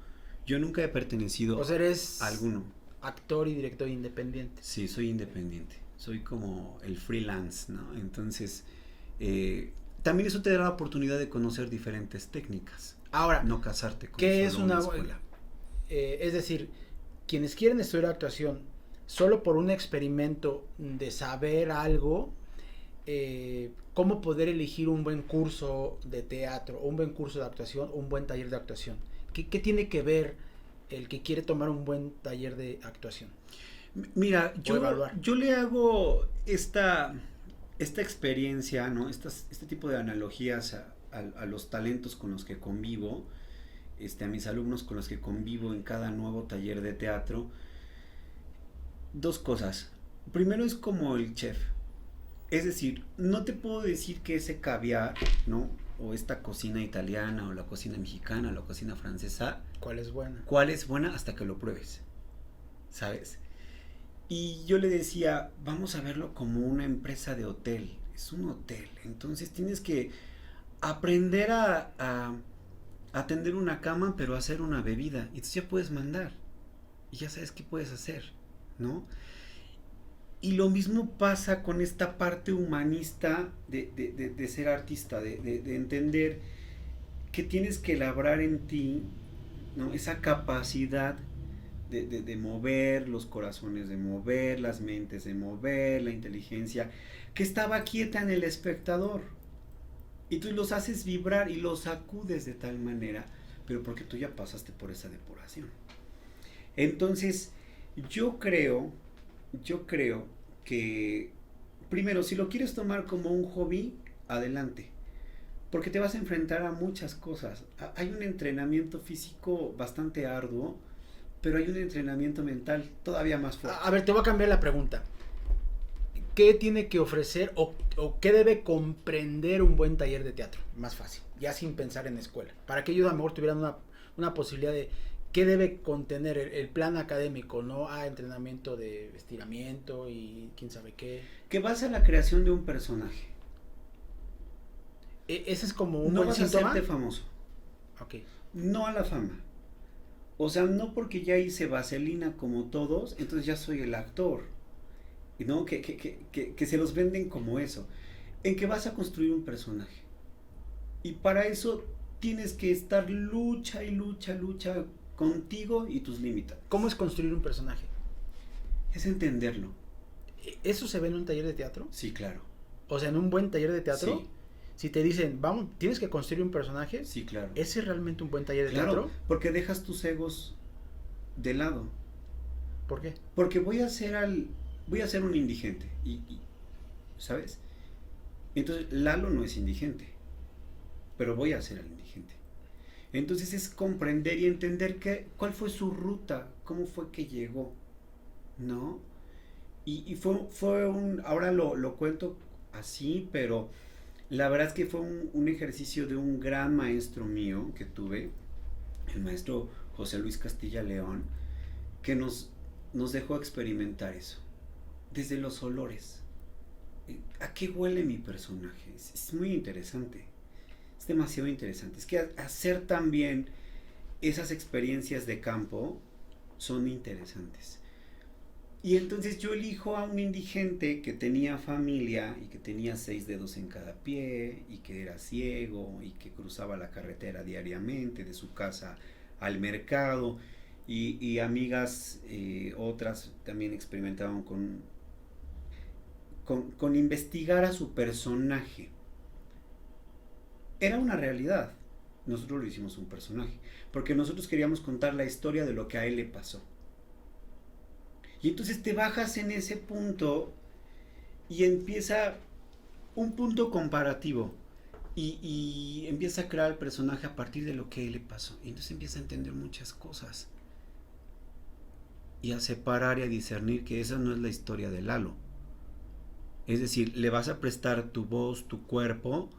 O sea, eres a alguno. Actor y director independiente. Sí, soy independiente. Soy como el freelance, ¿no? Entonces, también eso te da la oportunidad de conocer diferentes técnicas. Ahora, no casarte con ¿qué es una escuela? Es decir, quienes quieren estudiar actuación solo por un experimento de saber algo, cómo poder elegir un buen curso de teatro, un buen curso de actuación, un buen taller de actuación. ¿Qué tiene que ver el que quiere tomar un buen taller de actuación? Mira, yo le hago esta experiencia, ¿no? Este tipo de analogías a los talentos con los que convivo. a mis alumnos con los que convivo en cada nuevo taller de teatro, dos cosas. Primero es como el chef. Es decir, no te puedo decir que ese caviar, ¿no? O esta cocina italiana, o la cocina mexicana, o la cocina francesa. ¿Cuál es buena? ¿Cuál es buena hasta que lo pruebes? ¿Sabes? Y yo le decía, vamos a verlo como una empresa de hotel. Es un hotel. Entonces tienes que aprender a atender una cama, pero hacer una bebida. Y entonces ya puedes mandar. Y ya sabes qué puedes hacer, ¿no? Y lo mismo pasa con esta parte humanista de ser artista, de entender que tienes que labrar en ti, ¿no? Esa capacidad de mover los corazones, de mover las mentes, de mover la inteligencia, que estaba quieta en el espectador. Y tú los haces vibrar y los sacudes de tal manera, pero porque tú ya pasaste por esa depuración. Entonces, yo creo que, primero, si lo quieres tomar como un hobby, adelante, porque te vas a enfrentar a muchas cosas. Hay un entrenamiento físico bastante arduo, pero hay un entrenamiento mental todavía más fuerte. A ver, te voy a cambiar la pregunta. ¿Qué tiene que ofrecer o qué debe comprender un buen taller de teatro? Más fácil, ya sin pensar en escuela. Para que ellos a lo mejor tuvieran una posibilidad de qué debe contener el plan académico, no a entrenamiento de estiramiento y quién sabe qué. Que vas a la creación de un personaje. Ese es como un no buen vas síntoma. a hacerte famoso. Okay. No a la fama. O sea, no porque ya hice vaselina como todos, entonces ya soy el actor. ¿No? Que se los venden como eso. En que vas a construir un personaje. Y para eso tienes que estar lucha y lucha contigo y tus límites. ¿Cómo es construir un personaje? Es entenderlo. ¿Eso se ve en un taller de teatro? Sí, claro. O sea, en un buen taller de teatro, sí. Si te dicen, vamos, tienes que construir un personaje, sí, claro. ¿ese es realmente un buen taller de claro, teatro? Porque dejas tus egos de lado. ¿Por qué? Porque voy a ser un indigente. ¿Sabes? Entonces, Lalo no es indigente, pero voy a ser el indigente. Entonces es comprender y entender cuál fue su ruta, cómo fue que llegó, ¿no? Y fue ahora lo cuento así, pero la verdad es que fue un ejercicio de un gran maestro mío que tuve, el maestro José Luis Castilla León, que nos dejó experimentar eso, desde los olores. ¿A qué huele mi personaje? Es muy interesante. Es demasiado interesante. Es que hacer también esas experiencias de campo son interesantes. Y entonces yo elijo a un indigente que tenía familia y que tenía 6 dedos en cada pie y que era ciego y que cruzaba la carretera diariamente de su casa al mercado y amigas otras también experimentaban con investigar a su personaje. Era una realidad. Nosotros lo hicimos un personaje. Porque nosotros queríamos contar la historia de lo que a él le pasó. Y entonces te bajas en ese punto y empieza un punto comparativo. Y empieza a crear el personaje a partir de lo que a él le pasó. Y entonces empieza a entender muchas cosas. Y a separar y a discernir que esa no es la historia de Lalo. Es decir, le vas a prestar tu voz, tu cuerpo,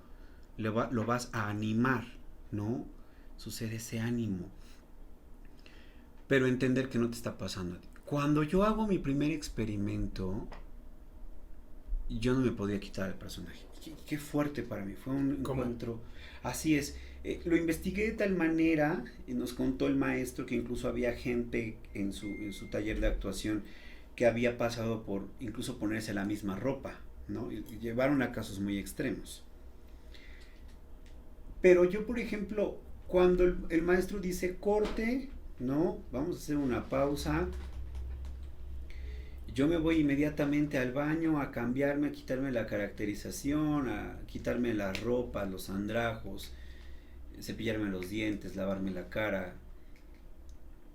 lo vas a animar, ¿no? Sucede ese ánimo. Pero entender que no te está pasando a ti. Cuando yo hago mi primer experimento, yo no me podía quitar el personaje. Qué fuerte para mí, fue un encuentro. Así es. Lo investigué de tal manera, y nos contó el maestro que incluso había gente en su taller de actuación que había pasado por incluso ponerse la misma ropa, ¿no? Y llevaron a casos muy extremos. Pero yo, por ejemplo, cuando el maestro dice corte, ¿no? Vamos a hacer una pausa. Yo me voy inmediatamente al baño a cambiarme, a quitarme la caracterización, a quitarme la ropa, los andrajos, cepillarme los dientes, lavarme la cara.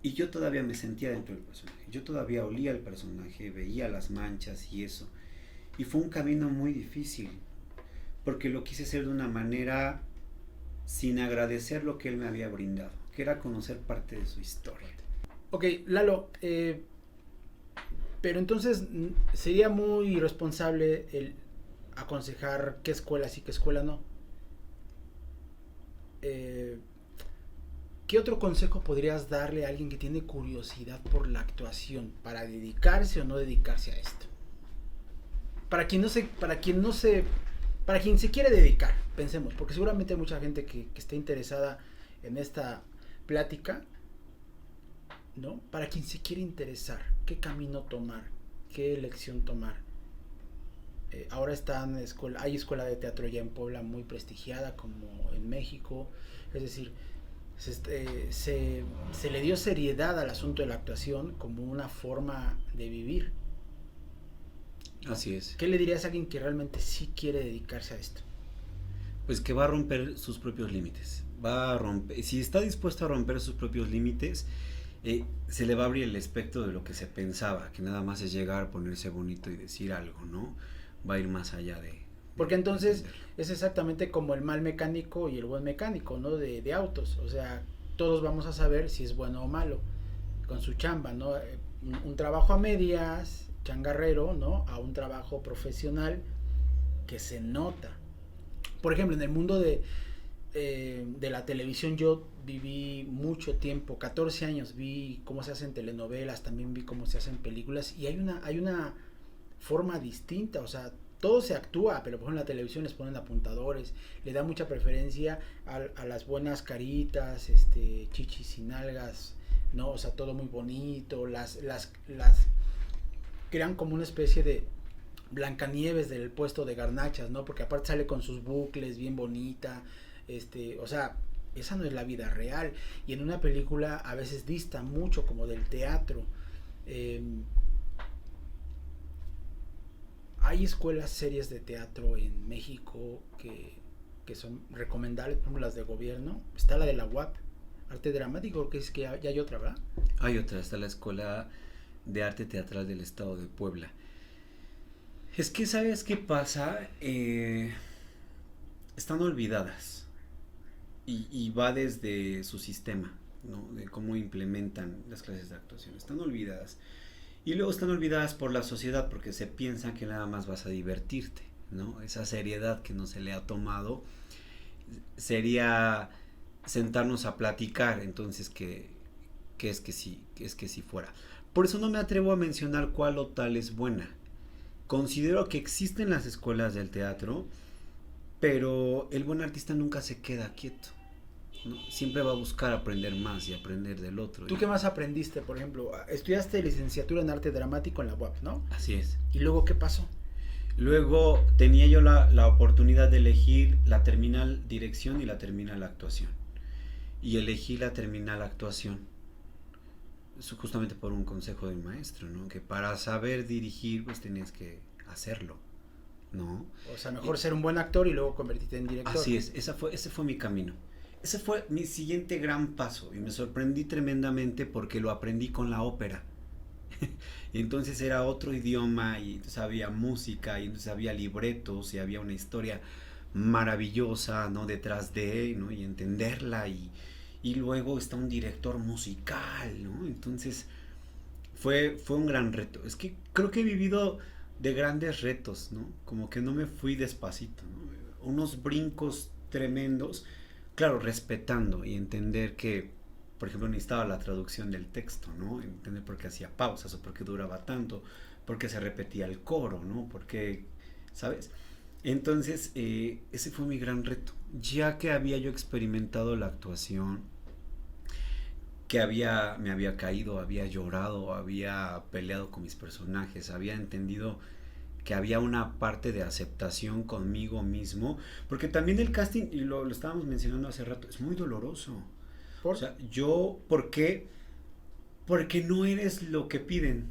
Y yo todavía me sentía dentro del personaje. Yo todavía olía el personaje, veía las manchas y eso. Y fue un camino muy difícil, porque lo quise hacer de una manera sin agradecer lo que él me había brindado, quería conocer parte de su historia. Ok, Lalo, pero entonces sería muy irresponsable el aconsejar qué escuela sí, qué escuela no. Eh, ¿Qué otro consejo podrías darle a alguien que tiene curiosidad por la actuación para dedicarse o no dedicarse a esto? Para quien se quiere dedicar, pensemos, porque seguramente hay mucha gente que está interesada en esta plática, ¿no? Para quien se quiere interesar, ¿qué camino tomar? ¿Qué elección tomar? Ahora hay escuela de teatro ya en Puebla muy prestigiada como en México, es decir, se le dio seriedad al asunto de la actuación como una forma de vivir. Así es. ¿Qué le dirías a alguien que realmente sí quiere dedicarse a esto? Pues que va a romper sus propios límites. Va a romper, si está dispuesto a romper sus propios límites, se le va a abrir el espectro de lo que se pensaba, que nada más es llegar, ponerse bonito y decir algo, ¿no? Va a ir más allá de Porque entonces es exactamente como el mal mecánico y el buen mecánico, ¿no? De autos. O sea, todos vamos a saber si es bueno o malo con su chamba, ¿no? Un trabajo a medias, changarrero, ¿no? A un trabajo profesional que se nota. Por ejemplo, en el mundo de la televisión yo viví mucho tiempo, 14 años, vi cómo se hacen telenovelas, también vi cómo se hacen películas y hay una forma distinta, o sea, todo se actúa, pero por ejemplo en la televisión les ponen apuntadores, le da mucha preferencia a las buenas caritas, chichis y nalgas, ¿no? O sea, todo muy bonito, las crean como una especie de Blancanieves del puesto de garnachas, ¿no? Porque aparte sale con sus bucles bien bonita, o sea, esa no es la vida real y en una película a veces dista mucho como del teatro. Eh, Hay escuelas serias de teatro en México que son recomendables, por ejemplo las de gobierno. Está la de la UAP, arte dramático, que es que ya hay otra, ¿verdad? Hay otra, está la Escuela de Arte Teatral del Estado de Puebla. Es que, ¿sabes qué pasa? Están olvidadas y va desde su sistema, ¿no? De cómo implementan las clases de actuación. Están olvidadas. Y luego están olvidadas por la sociedad porque se piensa que nada más vas a divertirte, ¿no? Esa seriedad que no se le ha tomado sería sentarnos a platicar, entonces que es que sí fuera. Por eso no me atrevo a mencionar cuál o tal es buena. Considero que existen las escuelas del teatro, pero el buen artista nunca se queda quieto, ¿no? Siempre va a buscar aprender más y aprender del otro. ¿Tú qué más aprendiste, por ejemplo? Estudiaste licenciatura en arte dramático en la UAP, ¿no? Así es. ¿Y luego qué pasó? Luego tenía yo la oportunidad de elegir la terminal dirección y la terminal actuación. Y elegí la terminal actuación. Eso justamente por un consejo del maestro, ¿no? Que para saber dirigir, pues tenías que hacerlo, ¿no? O sea, mejor ser un buen actor y luego convertirte en director. Así es, ese fue mi camino. Ese fue mi siguiente gran paso y me sorprendí tremendamente porque lo aprendí con la ópera. Y entonces era otro idioma y entonces había música y entonces había libretos y había una historia maravillosa, ¿no? Detrás de, ¿no? Y entenderla y luego está un director musical, ¿no? Entonces fue un gran reto. Es que creo que he vivido de grandes retos, ¿no? Como que no me fui despacito, ¿no? Unos brincos tremendos, claro, respetando y entender que, por ejemplo, necesitaba la traducción del texto, ¿no? Entender por qué hacía pausas o por qué duraba tanto, por qué se repetía el coro, ¿no? Por qué, ¿sabes? Entonces, ese fue mi gran reto. Ya que había yo experimentado la actuación, que me había caído, había llorado, había peleado con mis personajes, había entendido que había una parte de aceptación conmigo mismo, porque también el casting, y lo estábamos mencionando hace rato, es muy doloroso. ¿Por? O sea, ¿por qué? Porque no eres lo que piden,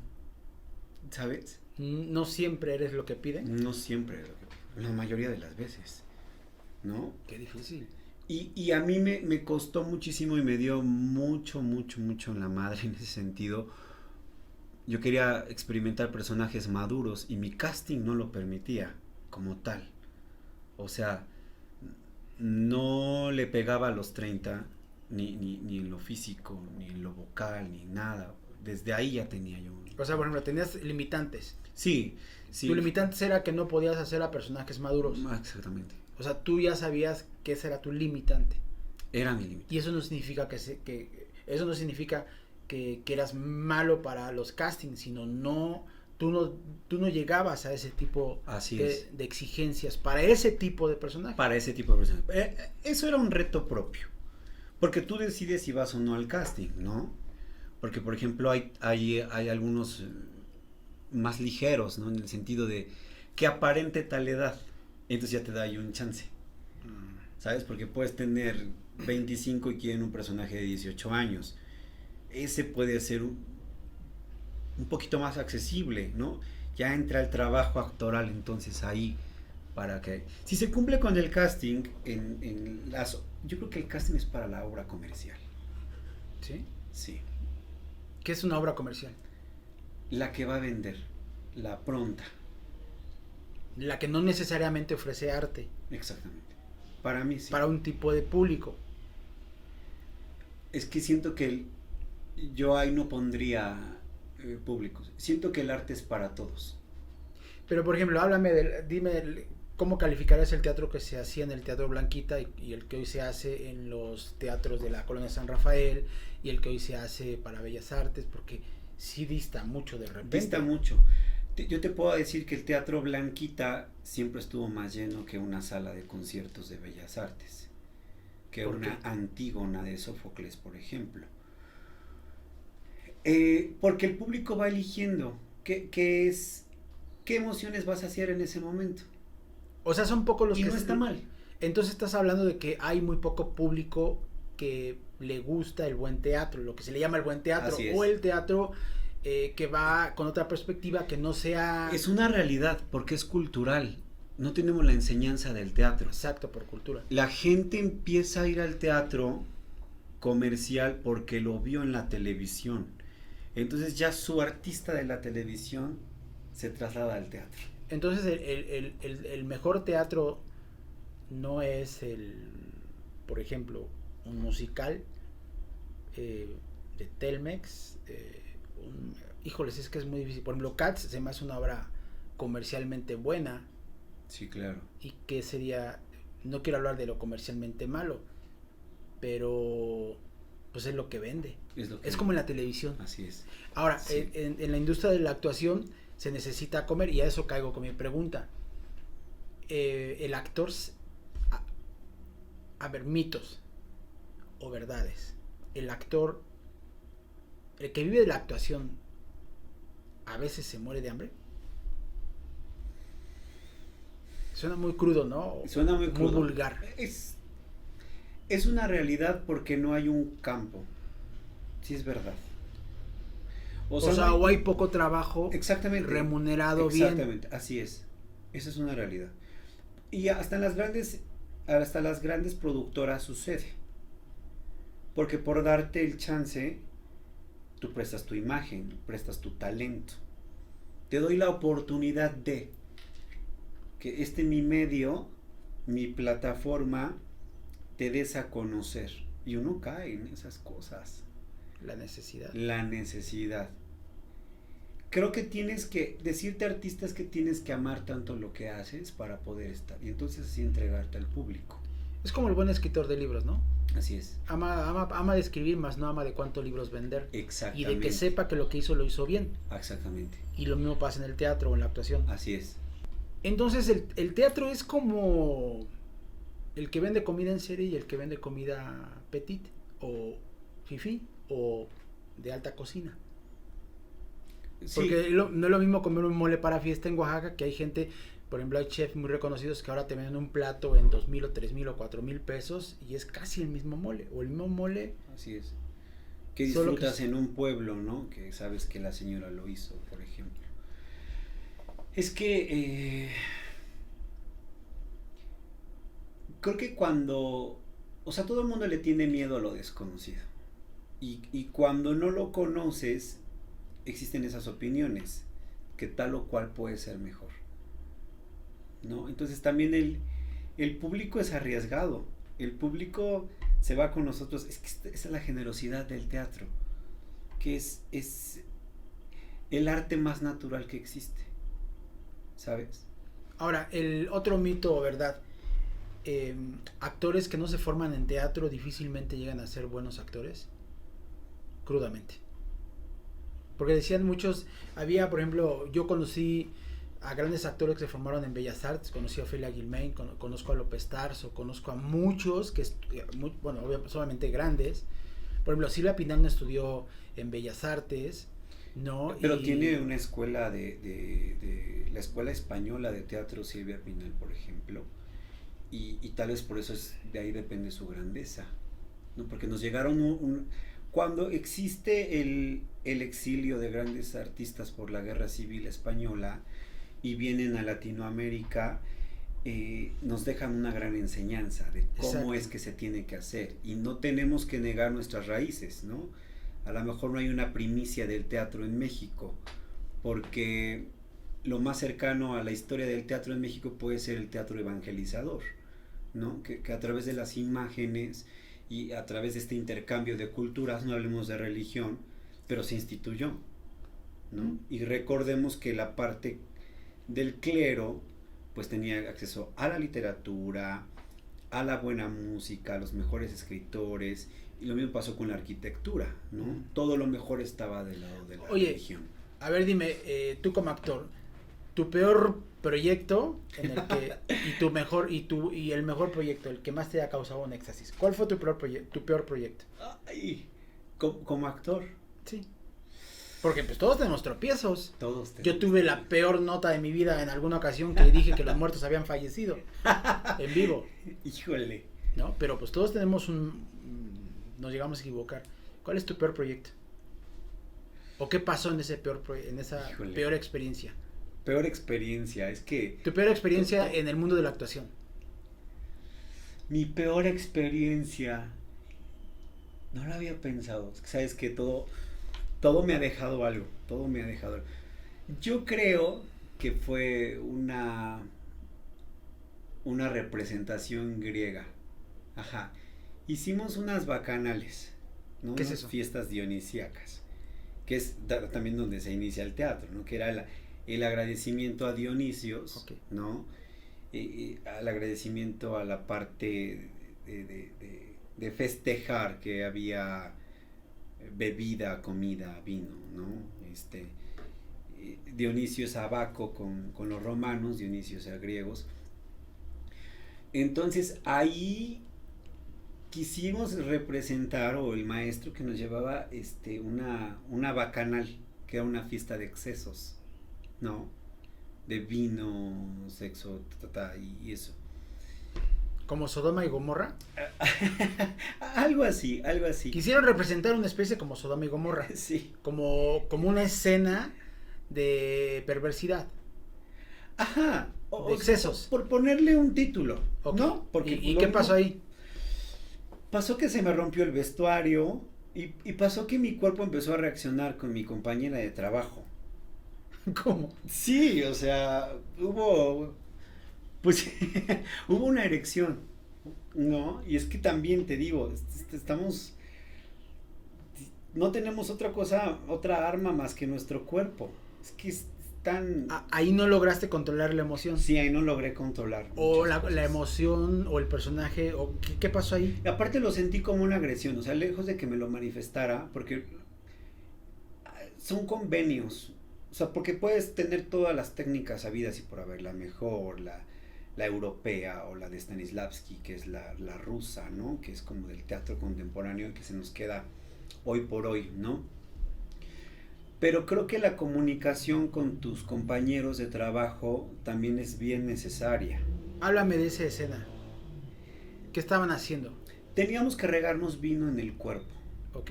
¿sabes? No siempre eres lo que piden. No siempre eres lo que piden, la mayoría de las veces, ¿no? Qué difícil. Y a mí me costó muchísimo y me dio mucho en la madre en ese sentido. Yo quería experimentar personajes maduros y mi casting no lo permitía como tal. O sea, no le pegaba a los 30, ni en lo físico, ni en lo vocal, ni nada. Desde ahí ya tenía yo O sea, por ejemplo, tenías limitantes. Sí, sí. Tu limitante era que no podías hacer a personajes maduros. Exactamente. O sea, tú ya sabías que ese era tu limitante. Era mi límite. Y eso no significa eso no significa que eras malo para los castings, sino tú no llegabas a ese tipo de exigencias para ese tipo de personaje. Para ese tipo de personaje. Eso era un reto propio. Porque tú decides si vas o no al casting, ¿no? Porque, por ejemplo, hay algunos más ligeros, ¿no? En el sentido de que aparente tal edad. Entonces ya te da ahí un chance. ¿Sabes? Porque puedes tener 25 y quieren un personaje de 18 años. Ese puede ser un poquito más accesible, ¿no? Ya entra el trabajo actoral, entonces ahí para que... Si se cumple con el casting, yo creo que el casting es para la obra comercial. ¿Sí? Sí. ¿Qué es una obra comercial? La que va a vender, la pronta. La que no necesariamente ofrece arte. Exactamente. Para mí sí. Para un tipo de público. Es que siento que yo ahí no pondría públicos. Siento que el arte es para todos. Pero, por ejemplo, dime cómo calificarías el teatro que se hacía en el Teatro Blanquita y el que hoy se hace en los teatros de la Colonia San Rafael y el que hoy se hace para Bellas Artes, porque sí dista mucho de repente. Dista mucho. Yo te puedo decir que el Teatro Blanquita siempre estuvo más lleno que una sala de conciertos de Bellas Artes, que una Antígona de Sófocles, por ejemplo. Porque el público va eligiendo qué emociones vas a hacer en ese momento. O sea, son pocos los y que... no está mal. Entonces estás hablando de que hay muy poco público que le gusta el buen teatro, lo que se le llama el buen teatro, o el teatro que va con otra perspectiva que no sea... Es una realidad, porque es cultural. No tenemos la enseñanza del teatro. Exacto, por cultura. La gente empieza a ir al teatro comercial porque lo vio en la televisión. Entonces ya su artista de la televisión se traslada al teatro. Entonces el mejor teatro no es por ejemplo, un musical de Telmex. Híjoles, es que es muy difícil. Por ejemplo, Cats se me hace una obra comercialmente buena. Sí, claro. Y que sería, no quiero hablar de lo comercialmente malo, pero pues es lo que vende. Es como en la televisión. Así es. Ahora, sí. en la industria de la actuación se necesita comer, y a eso caigo con mi pregunta. El actor, a ver, mitos o verdades. El actor, el que vive de la actuación, a veces se muere de hambre. Suena muy crudo, ¿no? Suena muy crudo. Muy vulgar. Es una realidad porque no hay un campo. Sí, es verdad. O sea, o hay poco trabajo remunerado bien. Exactamente, así es. Esa es una realidad. Y hasta las grandes productoras sucede. Porque por darte el chance, tú prestas tu imagen, prestas tu talento. Te doy la oportunidad de que mi medio, mi plataforma, te des a conocer. Y uno cae en esas cosas. La necesidad. Creo que tienes que decirte, artistas, que tienes que amar tanto lo que haces para poder estar. Y entonces así entregarte al público. Es como el buen escritor de libros, ¿no? Así es. Ama de escribir, más no ama de cuántos libros vender. Exactamente. Y de que sepa que lo que hizo lo hizo bien. Exactamente. Y lo mismo pasa en el teatro o en la actuación. Así es. Entonces el teatro es como el que vende comida en serie y el que vende comida petit o fifí o de alta cocina. Sí. Porque no es lo mismo comer un mole para fiesta en Oaxaca, que hay gente, por ejemplo, hay chefs muy reconocidos que ahora te venden un plato en 2,000 o 3,000 o 4,000 pesos y es casi el mismo mole, o el mismo mole. Así es. Que disfrutas en un pueblo, ¿no? Que sabes que la señora lo hizo, por ejemplo. Es que creo que todo el mundo le tiene miedo a lo desconocido. Y cuando no lo conoces, existen esas opiniones, que tal o cual puede ser mejor, ¿no? Entonces también el público es arriesgado. El público se va con nosotros. Es que esa es la generosidad del teatro, que es el arte más natural que existe, ¿sabes? Ahora, el otro mito, ¿verdad? Actores que no se forman en teatro difícilmente llegan a ser buenos actores, crudamente. Porque decían muchos, había, por ejemplo, yo conocí a grandes actores que se formaron en Bellas Artes, conocí a Ophelia Guilmain, conozco a López Tarso, conozco a muchos que, bueno, solamente grandes. Por ejemplo, Silvia Pinal no estudió en Bellas Artes, ¿no? Pero tiene una escuela de la Escuela Española de Teatro Silvia Pinal, por ejemplo, y tal vez por eso de ahí depende su grandeza, ¿no? Porque nos llegaron cuando existe el exilio de grandes artistas por la Guerra Civil Española y vienen a Latinoamérica, nos dejan una gran enseñanza de cómo Exacto. es que se tiene que hacer, y no tenemos que negar nuestras raíces, ¿no? A lo mejor no hay una primicia del teatro en México, porque lo más cercano a la historia del teatro en México puede ser el teatro evangelizador, ¿no? Que a través de las imágenes y a través de este intercambio de culturas, no hablemos de religión, pero se instituyó, ¿no? Y recordemos que la parte del clero pues tenía acceso a la literatura, a la buena música, a los mejores escritores, y lo mismo pasó con la arquitectura, ¿no? Todo lo mejor estaba del lado de la religión. A ver, dime, tú como actor, tu peor proyecto en el que y el mejor proyecto, el que más te haya causado un éxtasis. ¿Cuál fue tu peor proyecto? Ay, como actor. Sí. Porque pues todos tenemos tropiezos. Todos tenemos. Yo tuve la peor nota de mi vida en alguna ocasión que dije que los muertos habían fallecido en vivo. Híjole. ¿No? Pero pues todos tenemos nos llegamos a equivocar. ¿Cuál es tu peor proyecto? ¿O qué pasó en esa peor experiencia? Peor experiencia, es que... Tu peor experiencia en el mundo de la actuación. Mi peor experiencia... No lo había pensado. Es que sabes que todo me ha dejado algo. Todo me ha dejado algo. Yo creo que fue una representación griega. Ajá. Hicimos unas bacanales, ¿no? ¿Qué es unas eso? fiestas dionisíacas, que es también donde se inicia el teatro, ¿no? Que era el agradecimiento a Dionisios, Okay. ¿no? Al agradecimiento a la parte de festejar que había bebida, comida, vino, ¿no? Dionisio es a Baco con los romanos, Dionisio es a griegos. Entonces ahí quisimos representar, o el maestro que nos llevaba una bacanal, que era una fiesta de excesos, ¿no? De vino, sexo, y eso. ¿Como Sodoma y Gomorra? Algo así. Quisieron representar una especie como Sodoma y Gomorra. Sí. Como una escena de perversidad. Ajá. De excesos. Por ponerle un título, Okay. ¿no? Porque ¿Y qué pasó ahí? Pasó que se me rompió el vestuario y pasó que mi cuerpo empezó a reaccionar con mi compañera de trabajo. ¿Cómo? Sí, o sea, hubo una erección, ¿no? Y es que también te digo, no tenemos otra arma más que nuestro cuerpo. Es que es tan... Ahí no lograste controlar la emoción. Sí, ahí no logré controlar. O la emoción, o el personaje, o ¿qué pasó ahí? Y aparte lo sentí como una agresión, o sea, lejos de que me lo manifestara, porque son convenios. O sea, porque puedes tener todas las técnicas habidas y por haber, la mejor, la europea, o la de Stanislavski, que es la rusa, ¿no? Que es como del teatro contemporáneo que se nos queda hoy por hoy, ¿no? Pero creo que la comunicación con tus compañeros de trabajo también es bien necesaria. Háblame de esa escena. ¿Qué estaban haciendo? Teníamos que regarnos vino en el cuerpo. Ok.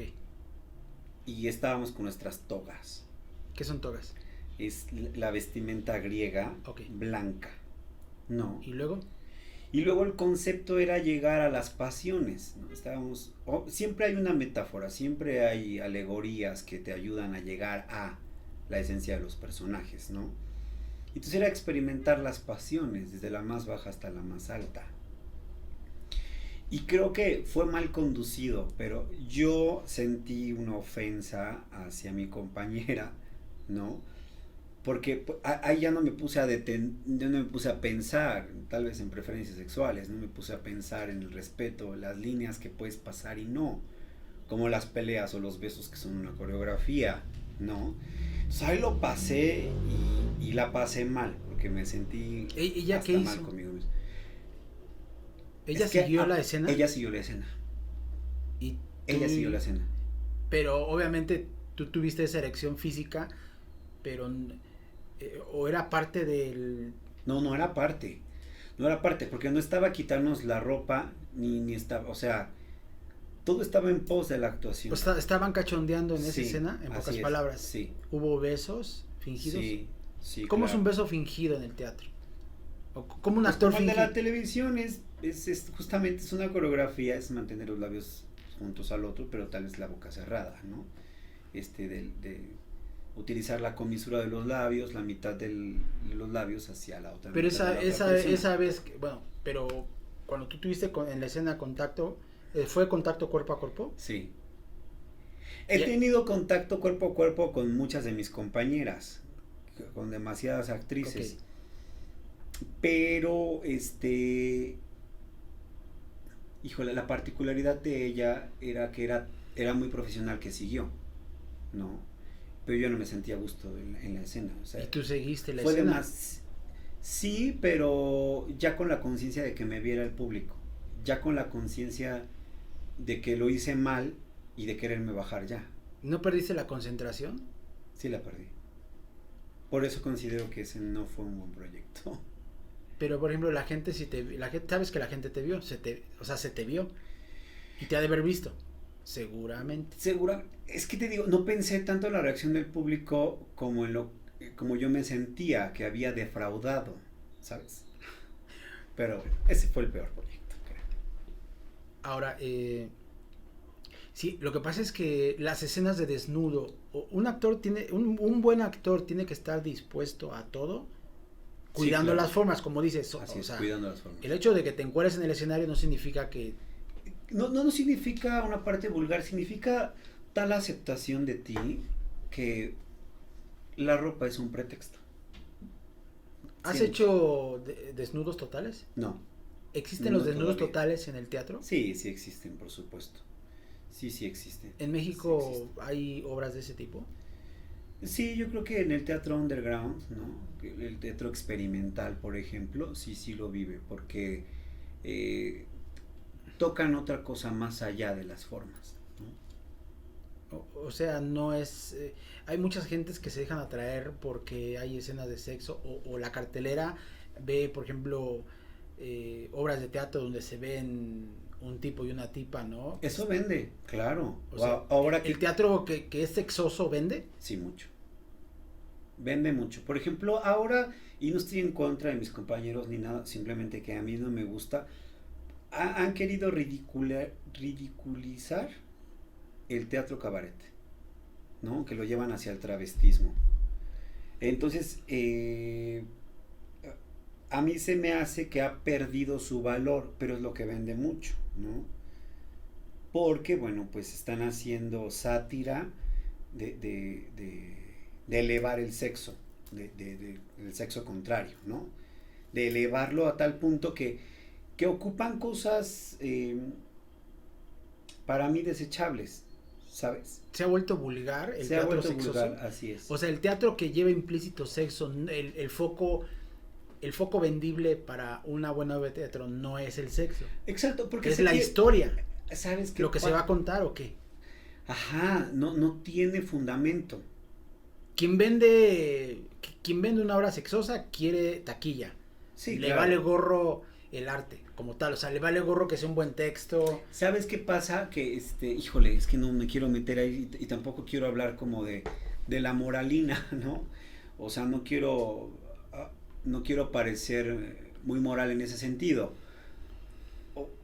Y estábamos con nuestras togas. ¿Qué son togas? Es la vestimenta griega, Okay. blanca, ¿no? ¿Y luego? Y luego el concepto era llegar a las pasiones, ¿no? Siempre hay una metáfora, siempre hay alegorías que te ayudan a llegar a la esencia de los personajes, ¿no? Entonces era experimentar las pasiones, desde la más baja hasta la más alta. Y creo que fue mal conducido, pero yo sentí una ofensa hacia mi compañera, ¿no? Porque ahí ya no me puse ya no me puse a pensar, tal vez en preferencias sexuales, no me puse a pensar en el respeto, las líneas que puedes pasar y no, como las peleas o los besos que son una coreografía, ¿no? Entonces ahí lo pasé y la pasé mal, porque me sentí ¿Ella hasta qué mal hizo? conmigo mismo. ¿Ella Es que siguió la escena? ella siguió la escena, Y ella siguió la tú, escena. pero obviamente tú tuviste esa erección física, pero o era parte del, No, no era parte, no era parte, porque no estaba a quitarnos la ropa, ni estaba, o sea, todo estaba en pos de la o actuación. sea, estaban cachondeando en esa Sí, escena, en pocas así es, palabras. sí, ¿Hubo besos fingidos? sí, sí, ¿Cómo es un claro. beso fingido en el teatro? ¿O cómo un Pues actor como el de finge? la televisión justamente es una coreografía, es mantener los labios juntos al otro, pero tal vez la boca cerrada, ¿no? De utilizar la comisura de los labios, la mitad de los labios hacia la otra Pero mitad de la otra persona. esa vez, bueno, pero cuando tú tuviste en la escena contacto, ¿fue contacto cuerpo a cuerpo? Sí. He Ya, tenido contacto cuerpo a cuerpo con muchas de mis compañeras, con demasiadas ok. actrices, pero híjole, la particularidad de ella era que era muy profesional que siguió, ¿no? Pero yo no me sentía a gusto en la escena, o sea, ¿Y tú seguiste la fue de escena? más, sí, pero ya con la conciencia de que me viera el público, ya con la conciencia de que lo hice mal y de quererme bajar ya, ¿No perdiste la concentración? sí la perdí. Por eso considero que ese no fue un buen proyecto. Pero por ejemplo, la gente si te la gente sabes que la gente te vio, o sea, se te vio y te ha de haber visto, seguramente. Segura, es que te digo, no pensé tanto en la reacción del público como en como yo me sentía que había defraudado, ¿sabes? Pero ese fue el peor proyecto, creo. Ahora, sí, lo que pasa es que las escenas de desnudo, un actor tiene, un buen actor tiene que estar dispuesto a todo, Sí, cuidando claro. las formas, como dices, Así o es, sea, cuidando las formas. el hecho de que te encueres en el escenario no significa que No, no, no significa una parte vulgar, significa tal aceptación de ti que la ropa es un pretexto. has Siempre. hecho desnudos totales. No, ¿Existen los no desnudos todavía. totales en el teatro? Sí, sí existen, por supuesto. Sí, sí existen. ¿En Sí México existen. hay obras de ese tipo? Sí, yo creo que en el teatro underground, ¿no? El teatro experimental, por ejemplo, sí, sí lo vive, porque eh, tocan otra cosa más allá de las formas, ¿no? O sea, no es... hay muchas gentes que se dejan atraer porque hay escenas de sexo o la cartelera ve, por ejemplo, obras de teatro donde se ven un tipo y una tipa, ¿no? Eso vende, claro. O sea, Ahora el que... teatro que es sexoso vende. Sí, mucho. Vende mucho. Por ejemplo, ahora, y no estoy en contra de mis compañeros ni nada, simplemente que a mí no me gusta, han querido ridiculizar el teatro cabaret, ¿no? Que lo llevan hacia el travestismo. Entonces, a mí se me hace que ha perdido su valor, pero es lo que vende mucho, ¿no? Porque, bueno, pues están haciendo sátira de, de, de, de elevar el sexo, del sexo contrario, ¿no? De elevarlo a tal punto que ocupan cosas para mí desechables, ¿sabes? Se ha vuelto vulgar el Se ha teatro vuelto sexoso. vulgar, así es. O sea, el teatro que lleva implícito sexo, el foco vendible para una buena obra de teatro no es el sexo, Exacto, porque es la historia, ¿sabes qué? lo que se va a contar o qué. Ajá, no, no tiene fundamento. Quien vende, quien vende una obra sexosa quiere taquilla. Sí, Le vale claro. gorro el arte como tal, o sea, le vale gorro que sea un buen texto. ¿Sabes qué pasa? Que, híjole, es que no me quiero meter ahí y tampoco quiero hablar como de la moralina, ¿no? O sea, no quiero parecer muy moral en ese sentido.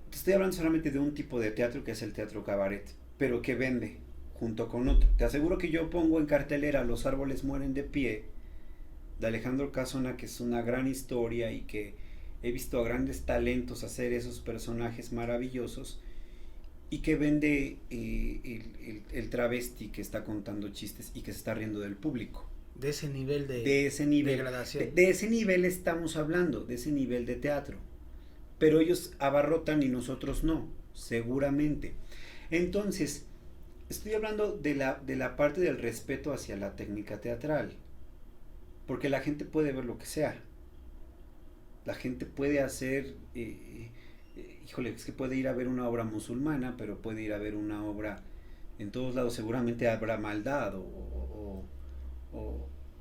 Te estoy hablando solamente de un tipo de teatro que es el teatro cabaret, pero que vende junto con otro. Te aseguro que yo pongo en cartelera Los árboles mueren de pie, de Alejandro Casona, que es una gran historia y que he visto a grandes talentos hacer esos personajes maravillosos y que vende el travesti que está contando chistes y que se está riendo del público. De ese nivel de ese nivel, degradación. De ese nivel estamos hablando, de ese nivel de teatro. Pero ellos abarrotan y nosotros no, seguramente. Entonces, estoy hablando de la parte del respeto hacia la técnica teatral. Porque la gente puede ver lo que sea. La gente puede hacer, híjole, es que puede ir a ver una obra musulmana, pero puede ir a ver una obra, en todos lados seguramente habrá maldad o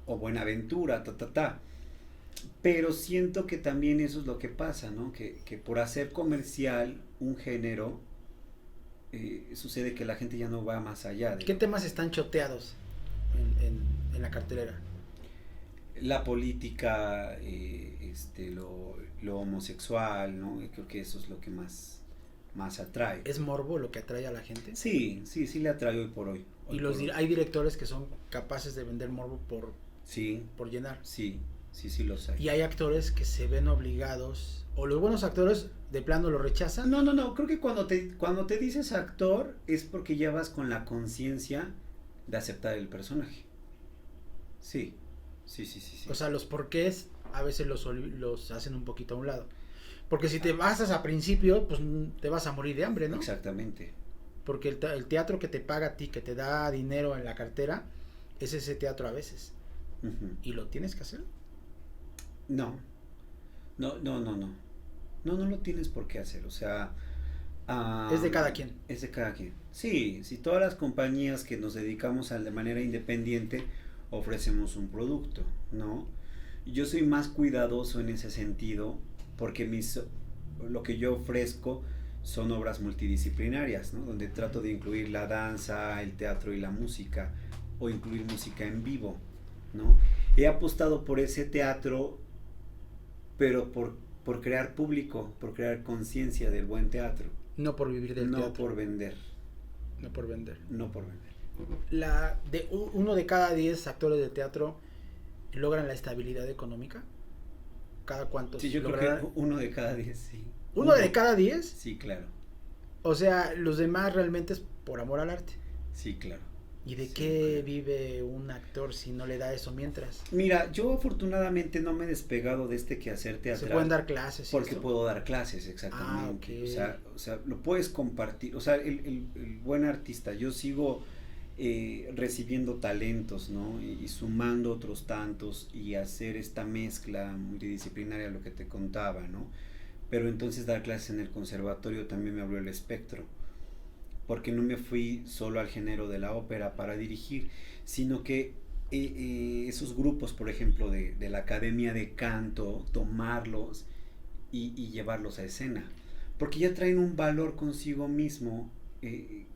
buenaventura, pero siento que también eso es lo que pasa, ¿no? Que por hacer comercial un género, sucede que la gente ya no va más allá. ¿Qué temas están choteados en la cartelera? La política, lo homosexual, ¿no? Y creo que eso es lo que más atrae. ¿Es morbo lo que atrae a la gente? Sí le atrae hoy por hoy. Hay directores que son capaces de vender morbo por llenar. Sí los hay. Y hay actores que se ven obligados, o los buenos actores de plano lo rechazan. No, creo que cuando te dices actor es porque ya vas con la conciencia de aceptar el personaje. Sí. O sea, los porqués a veces los hacen un poquito a un lado. Porque si te basas a principio, pues te vas a morir de hambre, ¿no? Exactamente. Porque el teatro que te paga a ti, que te da dinero en la cartera, es ese teatro a veces. Uh-huh. ¿Y lo tienes que hacer? No lo tienes por qué hacer, o sea... es de cada quien. Es de cada quien. Sí, si todas las compañías que nos dedicamos de manera independiente ofrecemos un producto, ¿no? Yo soy más cuidadoso en ese sentido porque lo que yo ofrezco son obras multidisciplinarias, ¿no? Donde trato de incluir la danza, el teatro y la música, o incluir música en vivo, ¿no? He apostado por ese teatro, pero por crear público, por crear conciencia del buen teatro. No por vivir del teatro. No por vender. Uno de cada 10 actores de teatro logran la estabilidad económica. ¿Cada cuántos? Sí, yo creo que uno de cada 10, sí. ¿Uno de cada 10? Sí, claro. O sea, los demás realmente es por amor al arte. Sí, claro. ¿Y de qué vive un actor si no le da eso mientras? Mira, yo afortunadamente no me he despegado de este quehacer teatral. ¿Se pueden dar clases? Porque puedo dar clases, exactamente. Okay. O sea, lo puedes compartir. O sea, el buen artista, yo sigo recibiendo talentos, ¿no? Y sumando otros tantos y hacer esta mezcla multidisciplinaria, lo que te contaba, ¿no? Pero entonces dar clases en el conservatorio también me abrió el espectro. Porque no me fui solo al género de la ópera para dirigir, sino que esos grupos, por ejemplo, de la academia de canto, tomarlos y llevarlos a escena. Porque ya traen un valor consigo mismo, el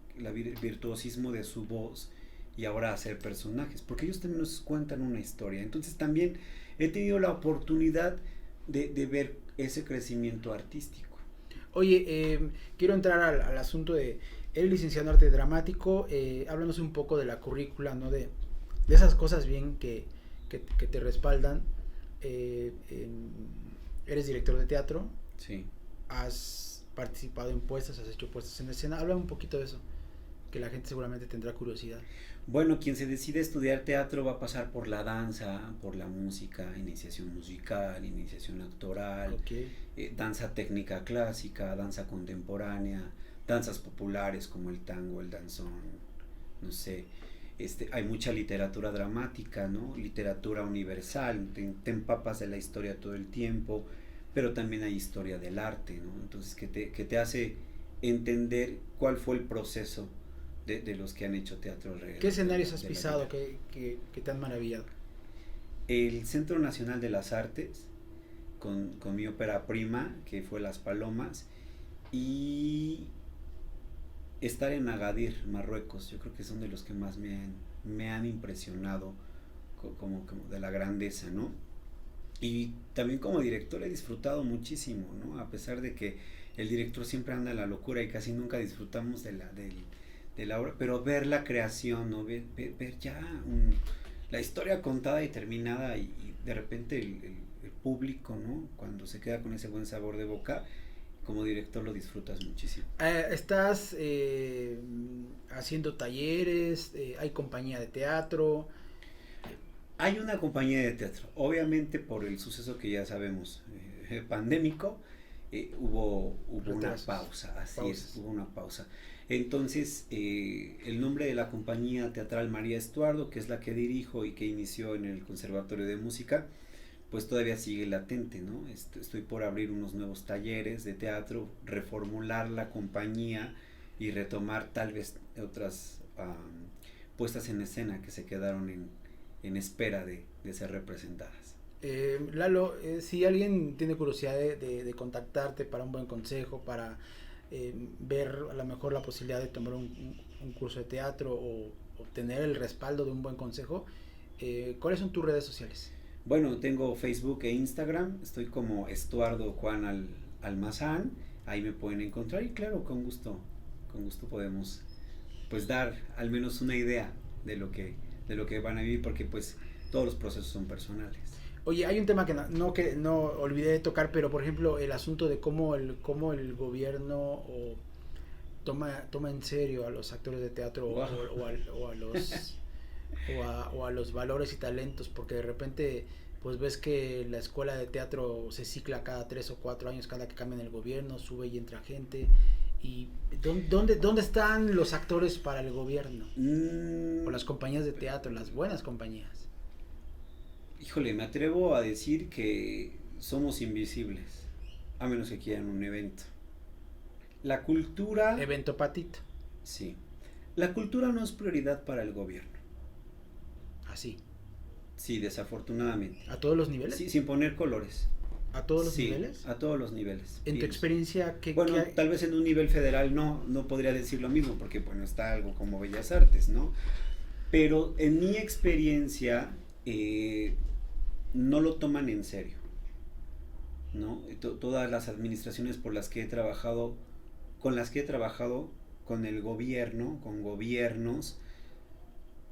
virtuosismo de su voz, y ahora hacer personajes, porque ellos también nos cuentan una historia. Entonces también he tenido la oportunidad de ver ese crecimiento artístico. Oye, quiero entrar al asunto de... Eres licenciado en arte dramático, háblanos un poco de la currícula, ¿no? De esas cosas bien que te respaldan. Eres director de teatro. Sí. Has participado en puestas, has hecho puestas en escena. Háblame un poquito de eso, que la gente seguramente tendrá curiosidad. Bueno, quien se decide estudiar teatro va a pasar por la danza, por la música, iniciación musical, iniciación actoral, danza técnica clásica, danza contemporánea, danzas populares como el tango, el danzón, no sé, hay mucha literatura dramática, ¿no? Literatura universal, te empapas de la historia todo el tiempo, pero también hay historia del arte, ¿no? Entonces que te hace entender cuál fue el proceso de los que han hecho teatro real. ¿Qué escenarios has pisado que te han maravillado? El Centro Nacional de las Artes, con mi ópera prima, que fue Las Palomas, y estar en Agadir, Marruecos. Yo creo que son de los que más me han impresionado como de la grandeza, ¿no? Y también como director he disfrutado muchísimo, ¿no? A pesar de que el director siempre anda en la locura y casi nunca disfrutamos de la obra, pero ver la creación, ¿no? Ver ya la historia contada y terminada, y de repente público, ¿no? Cuando se queda con ese buen sabor de boca, como director lo disfrutas muchísimo. ¿Estás haciendo talleres? ¿Hay compañía de teatro? Hay una compañía de teatro, obviamente por el suceso que ya sabemos, pandémico, hubo una pausa, así es, hubo una pausa. Entonces, el nombre de la compañía teatral María Estuardo, que es la que dirijo y que inició en el Conservatorio de Música, pues todavía sigue latente, ¿no? Estoy por abrir unos nuevos talleres de teatro, reformular la compañía y retomar tal vez otras puestas en escena que se quedaron en espera de ser representadas. Lalo, si alguien tiene curiosidad de contactarte para un buen consejo, para ver a lo mejor la posibilidad de tomar un curso de teatro o obtener el respaldo de un buen consejo, ¿cuáles son tus redes sociales? Bueno, tengo Facebook e Instagram, estoy como Estuardo Juan Almazán, ahí me pueden encontrar y claro, con gusto podemos pues dar al menos una idea de lo que van a vivir, porque pues todos los procesos son personales. Oye, hay un tema que no olvidé de tocar, pero por ejemplo el asunto de cómo el gobierno toma en serio a los actores de teatro Wow. o a los valores y talentos, porque de repente pues ves que la escuela de teatro se cicla cada 3 o 4 años, cada que cambian el gobierno, sube y entra gente. ¿Y dónde están los actores para el gobierno? O las compañías de teatro, las buenas compañías. Híjole, me atrevo a decir que somos invisibles, a menos que quieran un evento. La cultura... Evento patito. Sí. La cultura no es prioridad para el gobierno. Así. Sí, desafortunadamente. ¿A todos los niveles? Sí, sin poner colores. ¿A todos los niveles? A todos los niveles. En tu experiencia, bueno, tal vez en un nivel federal no podría decir lo mismo, porque bueno, está algo como Bellas Artes, ¿no? Pero en mi experiencia no lo toman en serio, ¿no? Todas las administraciones por las que he trabajado, con el gobierno, con gobiernos,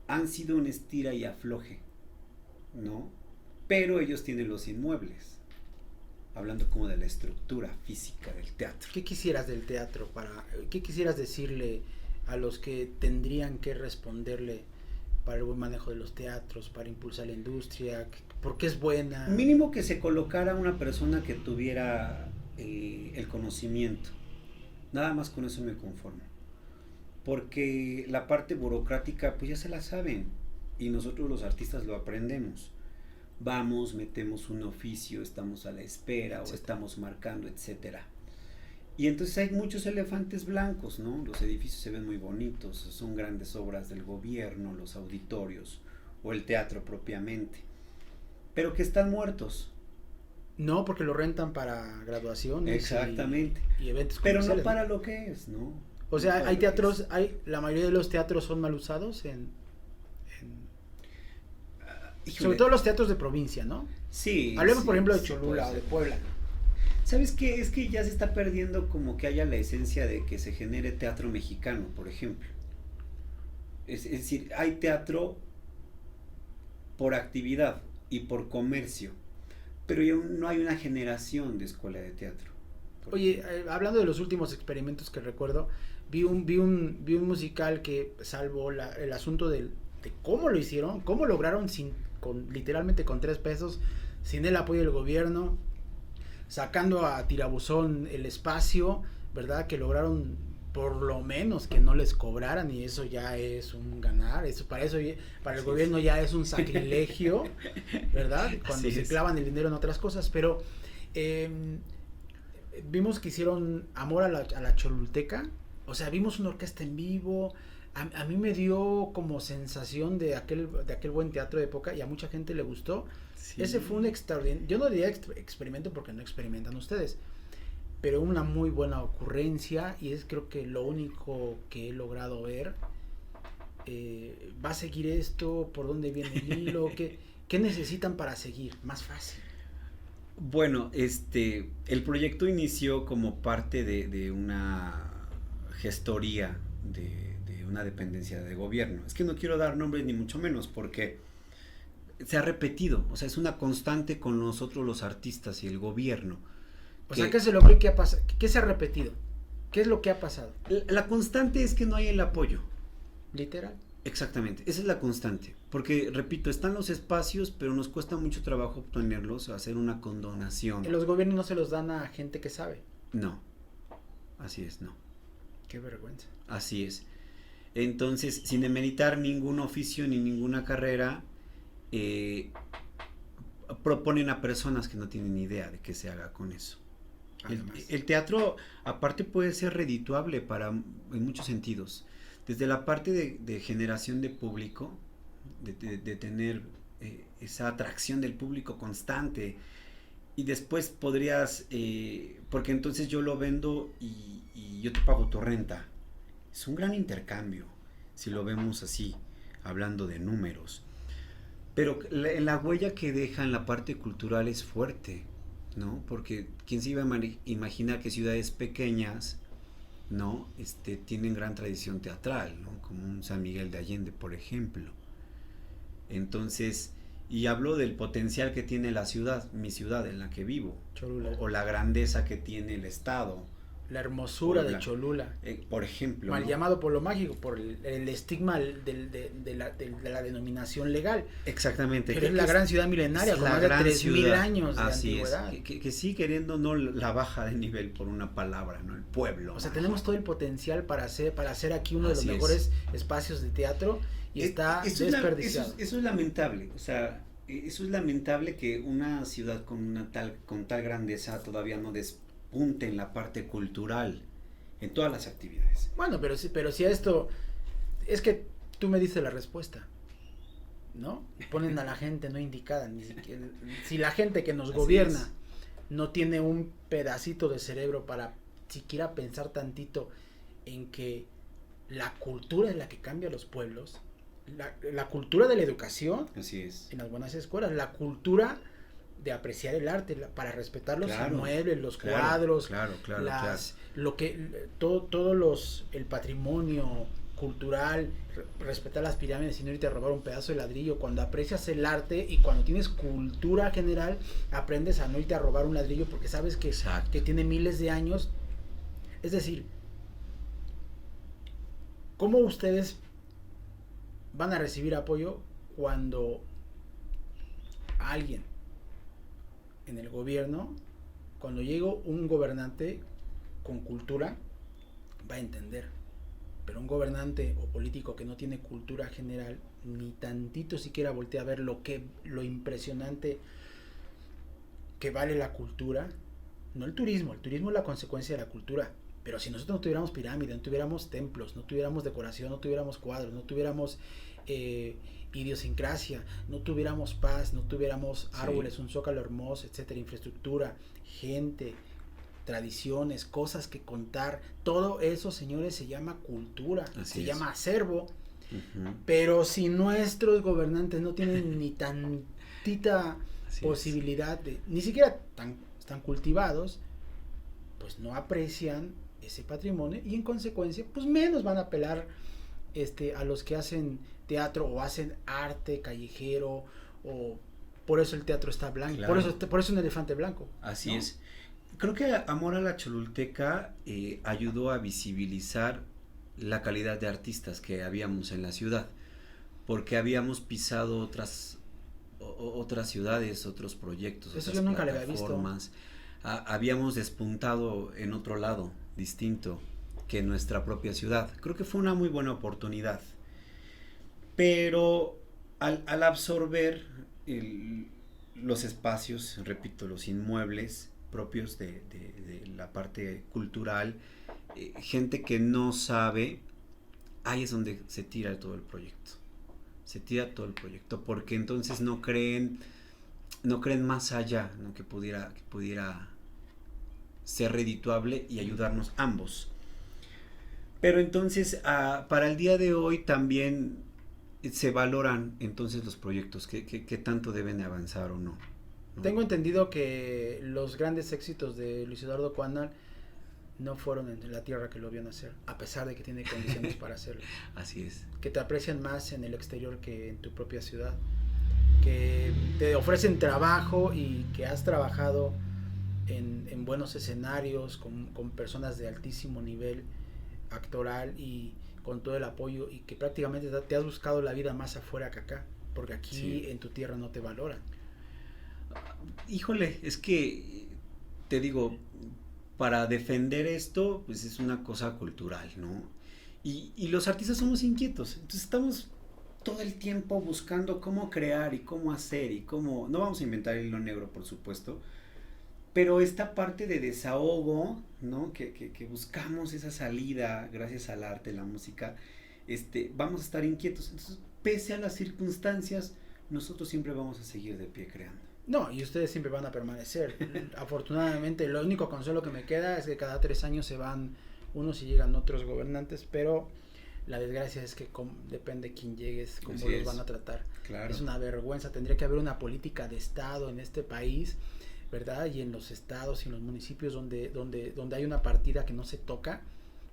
han sido un estira y afloje, ¿no? Pero ellos tienen los inmuebles, hablando como de la estructura física del teatro. ¿Qué quisieras del teatro? ¿Qué quisieras decirle a los que tendrían que responderle para el buen manejo de los teatros, para impulsar la industria? ¿Por qué es buena? Mínimo que se colocara una persona que tuviera el conocimiento. Nada más con eso me conformo. Porque la parte burocrática pues ya se la saben y nosotros los artistas lo aprendemos. Vamos, metemos un oficio, estamos a la espera o estamos marcando, etcétera. Y entonces hay muchos elefantes blancos, ¿no? Los edificios se ven muy bonitos, son grandes obras del gobierno, los auditorios o el teatro propiamente, pero que están muertos. No, porque lo rentan para graduaciones. Exactamente. Y eventos pero no para lo que es, ¿no? O sea, no hay teatros, la mayoría de los teatros son mal usados sobre todo los teatros de provincia, ¿no? Sí. Hablemos, por ejemplo, de Cholula o de Puebla. ¿Sabes qué? Es que ya se está perdiendo como que haya la esencia de que se genere teatro mexicano, por ejemplo. Es decir, hay teatro por actividad y por comercio, pero ya no hay una generación de escuela de teatro. Oye, hablando de los últimos experimentos que recuerdo, vi un musical que, salvo el asunto de cómo lo hicieron, cómo lograron literalmente con 3 pesos, sin el apoyo del gobierno, sacando a tirabuzón el espacio, ¿verdad? Que lograron por lo menos que no les cobraran, y eso ya es un ganar, para el gobierno ya es un sacrilegio, ¿verdad? Cuando se clavan el dinero en otras cosas, pero vimos que hicieron Amor a la Cholulteca, o sea, vimos una orquesta en vivo. A mí me dio como sensación de aquel buen teatro de época, y a mucha gente le gustó. Sí. Ese fue un extraordinario, yo no diría experimento porque no experimentan ustedes, pero una muy buena ocurrencia, y es creo que lo único que he logrado ver. ¿Va a seguir esto? ¿Por dónde viene el hilo? ¿Qué necesitan para seguir? Más fácil. Bueno, el proyecto inició como parte de una gestoría de una dependencia de gobierno. Es que no quiero dar nombres ni mucho menos, porque se ha repetido, o sea, es una constante con nosotros los artistas y el gobierno. O sea, ¿qué se logró y qué ha pasado? ¿Qué se ha repetido? ¿Qué es lo que ha pasado? La constante es que no hay el apoyo. Literal. Exactamente, esa es la constante, porque repito, están los espacios, pero nos cuesta mucho trabajo obtenerlos, hacer una condonación. Los gobiernos no se los dan a gente que sabe. No, así es, no. Qué vergüenza. Así es. Entonces, sin demeritar ningún oficio ni ninguna carrera, proponen a personas que no tienen ni idea de qué se haga con eso. El teatro, aparte, puede ser redituable en muchos sentidos. Desde la parte de generación de público, de tener esa atracción del público constante, y después podrías, porque entonces yo lo vendo y yo te pago tu renta. Es un gran intercambio, si lo vemos así, hablando de números. Pero la huella que deja en la parte cultural es fuerte, ¿no? Porque quién se iba a imaginar que ciudades pequeñas, ¿no? Tienen gran tradición teatral, ¿no? Como un San Miguel de Allende, por ejemplo. Entonces, y hablo del potencial que tiene la ciudad, mi ciudad en la que vivo, Cholula. o la grandeza que tiene el estado. La hermosura de Cholula. Por ejemplo. Mal, ¿no?, llamado por lo mágico, por el estigma de la denominación legal. Exactamente. Pero es la gran ciudad milenaria, con más de 3.000 años de antigüedad. Que sí, queriendo no la baja de nivel por una palabra, ¿no? El pueblo. O sea, tenemos todo el potencial para hacer aquí uno de los mejores espacios de teatro y está desperdiciado. Eso es lamentable, o sea, eso es lamentable que una ciudad con tal grandeza todavía no despunte en la parte cultural, en todas las actividades. Bueno, pero si a esto, es que tú me dices la respuesta, ¿no? Ponen a la gente no indicada, ni siquiera, si la gente que nos gobierna no tiene un pedacito de cerebro para siquiera pensar tantito en que la cultura es la que cambia los pueblos, la cultura de la educación, así es, en las buenas escuelas, la cultura de apreciar el arte, para respetar los inmuebles, los cuadros, el patrimonio cultural, respetar las pirámides y no irte a robar un pedazo de ladrillo. Cuando aprecias el arte y cuando tienes cultura general, aprendes a no irte a robar un ladrillo porque sabes que tiene miles de años. Es decir, ¿cómo ustedes van a recibir apoyo cuando alguien en el gobierno, cuando llega un gobernante con cultura, va a entender? Pero un gobernante o político que no tiene cultura general, ni tantito siquiera voltea a ver lo impresionante que vale la cultura, no el turismo es la consecuencia de la cultura. Pero si nosotros no tuviéramos pirámides, no tuviéramos templos, no tuviéramos decoración, no tuviéramos cuadros, no tuviéramos idiosincrasia, no tuviéramos paz, no tuviéramos árboles, un zócalo hermoso, etcétera, infraestructura, gente, tradiciones, cosas que contar, todo eso, señores, se llama cultura, se llama acervo. Pero si nuestros gobernantes no tienen ni tantita posibilidad de, ni siquiera están cultivados, pues no aprecian ese patrimonio y en consecuencia pues menos van a apelar a los que hacen teatro o hacen arte callejero, o por eso el teatro está blanco, por eso un elefante blanco. Así es. Creo que Amor a la Cholulteca ayudó a visibilizar la calidad de artistas que habíamos en la ciudad, porque habíamos pisado otras ciudades, otros proyectos, eso yo nunca lo había visto. Habíamos despuntado en otro lado distinto que en nuestra propia ciudad. Creo que fue una muy buena oportunidad, pero al absorber los espacios, repito, los inmuebles propios de la parte cultural, gente que no sabe, ahí es donde se tira todo el proyecto. Porque entonces no creen más allá, ¿no? que pudiera ser redituable y ayudarnos ambos. Pero entonces para el día de hoy también se valoran entonces los proyectos, que tanto deben avanzar o no. Tengo entendido que los grandes éxitos de Luis Eduardo Cuanal no fueron en la tierra que lo vio nacer, a pesar de que tiene condiciones para hacerlo. Así es. Que te aprecian más en el exterior que en tu propia ciudad. que te ofrecen trabajo y que has trabajado en buenos escenarios, con personas de altísimo nivel actoral y con todo el apoyo, y que prácticamente te has buscado la vida más afuera que acá, porque aquí Sí. en tu tierra no te valoran. Híjole, es que te digo, para defender esto, pues es una cosa cultural, ¿no? Y los artistas somos inquietos, entonces estamos todo el tiempo buscando cómo crear y cómo hacer y cómo... No vamos a inventar el hilo negro, por supuesto, pero esta parte de desahogo, ¿no? Que buscamos esa salida gracias al arte, la música, vamos a estar inquietos. Entonces, pese a las circunstancias, nosotros siempre vamos a seguir de pie creando. No, y ustedes siempre van a permanecer. Afortunadamente, lo único consuelo que me queda es que cada 3 años se van unos y llegan otros gobernantes, pero la desgracia es que depende quién llegues, cómo Así los es. van a tratar. Claro. Es una vergüenza, tendría que haber una política de Estado en este país, ¿verdad? Y en los estados y en los municipios donde hay una partida que no se toca,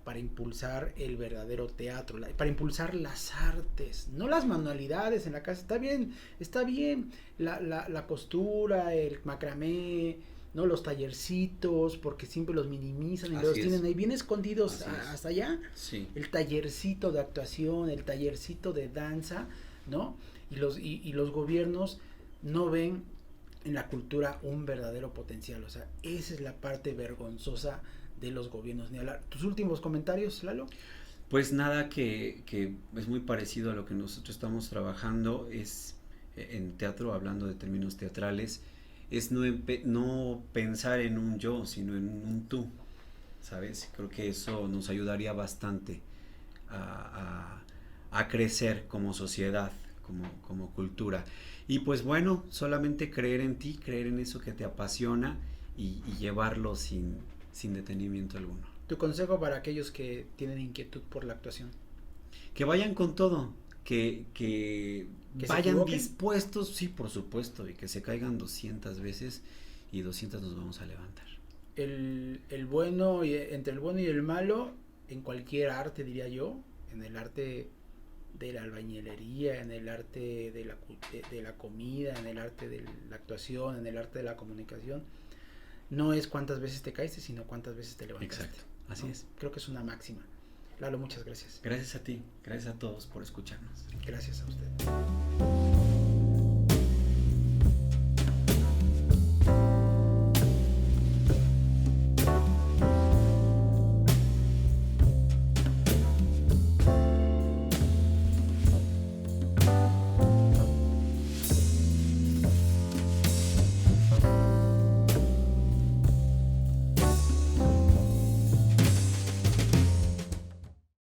para impulsar el verdadero teatro, para impulsar las artes, no las manualidades en la casa. Está bien la costura, el macramé, no, los tallercitos, porque siempre los minimizan y Así los es. tienen ahí bien escondidos Así es. hasta allá. Sí. El tallercito de actuación, el tallercito de danza, ¿no? Y los gobiernos no ven en la cultura un verdadero potencial. O sea, esa es la parte vergonzosa de los gobiernos. Ni hablar. ¿Tus últimos comentarios, Lalo? Pues nada, que es muy parecido a lo que nosotros estamos trabajando, es en teatro, hablando de términos teatrales, es no pensar en un yo, sino en un tú, ¿sabes? Creo que eso nos ayudaría bastante a crecer como sociedad, como cultura. Y pues bueno, solamente creer en ti, creer en eso que te apasiona y llevarlo sin detenimiento alguno. Tu consejo para aquellos que tienen inquietud por la actuación. Que vayan con todo, que ¿Que vayan dispuestos, sí, por supuesto, y que se caigan 200 veces y 200 nos vamos a levantar. El bueno, entre el bueno y el malo, en cualquier arte, diría yo, en el arte de la albañilería, en el arte de la comida, en el arte de la actuación, en el arte de la comunicación, no es cuántas veces te caíste, sino cuántas veces te levantaste. Exacto, así ¿no? es. Creo que es una máxima. Lalo, muchas gracias. Gracias a ti, gracias a todos por escucharnos. Gracias a usted.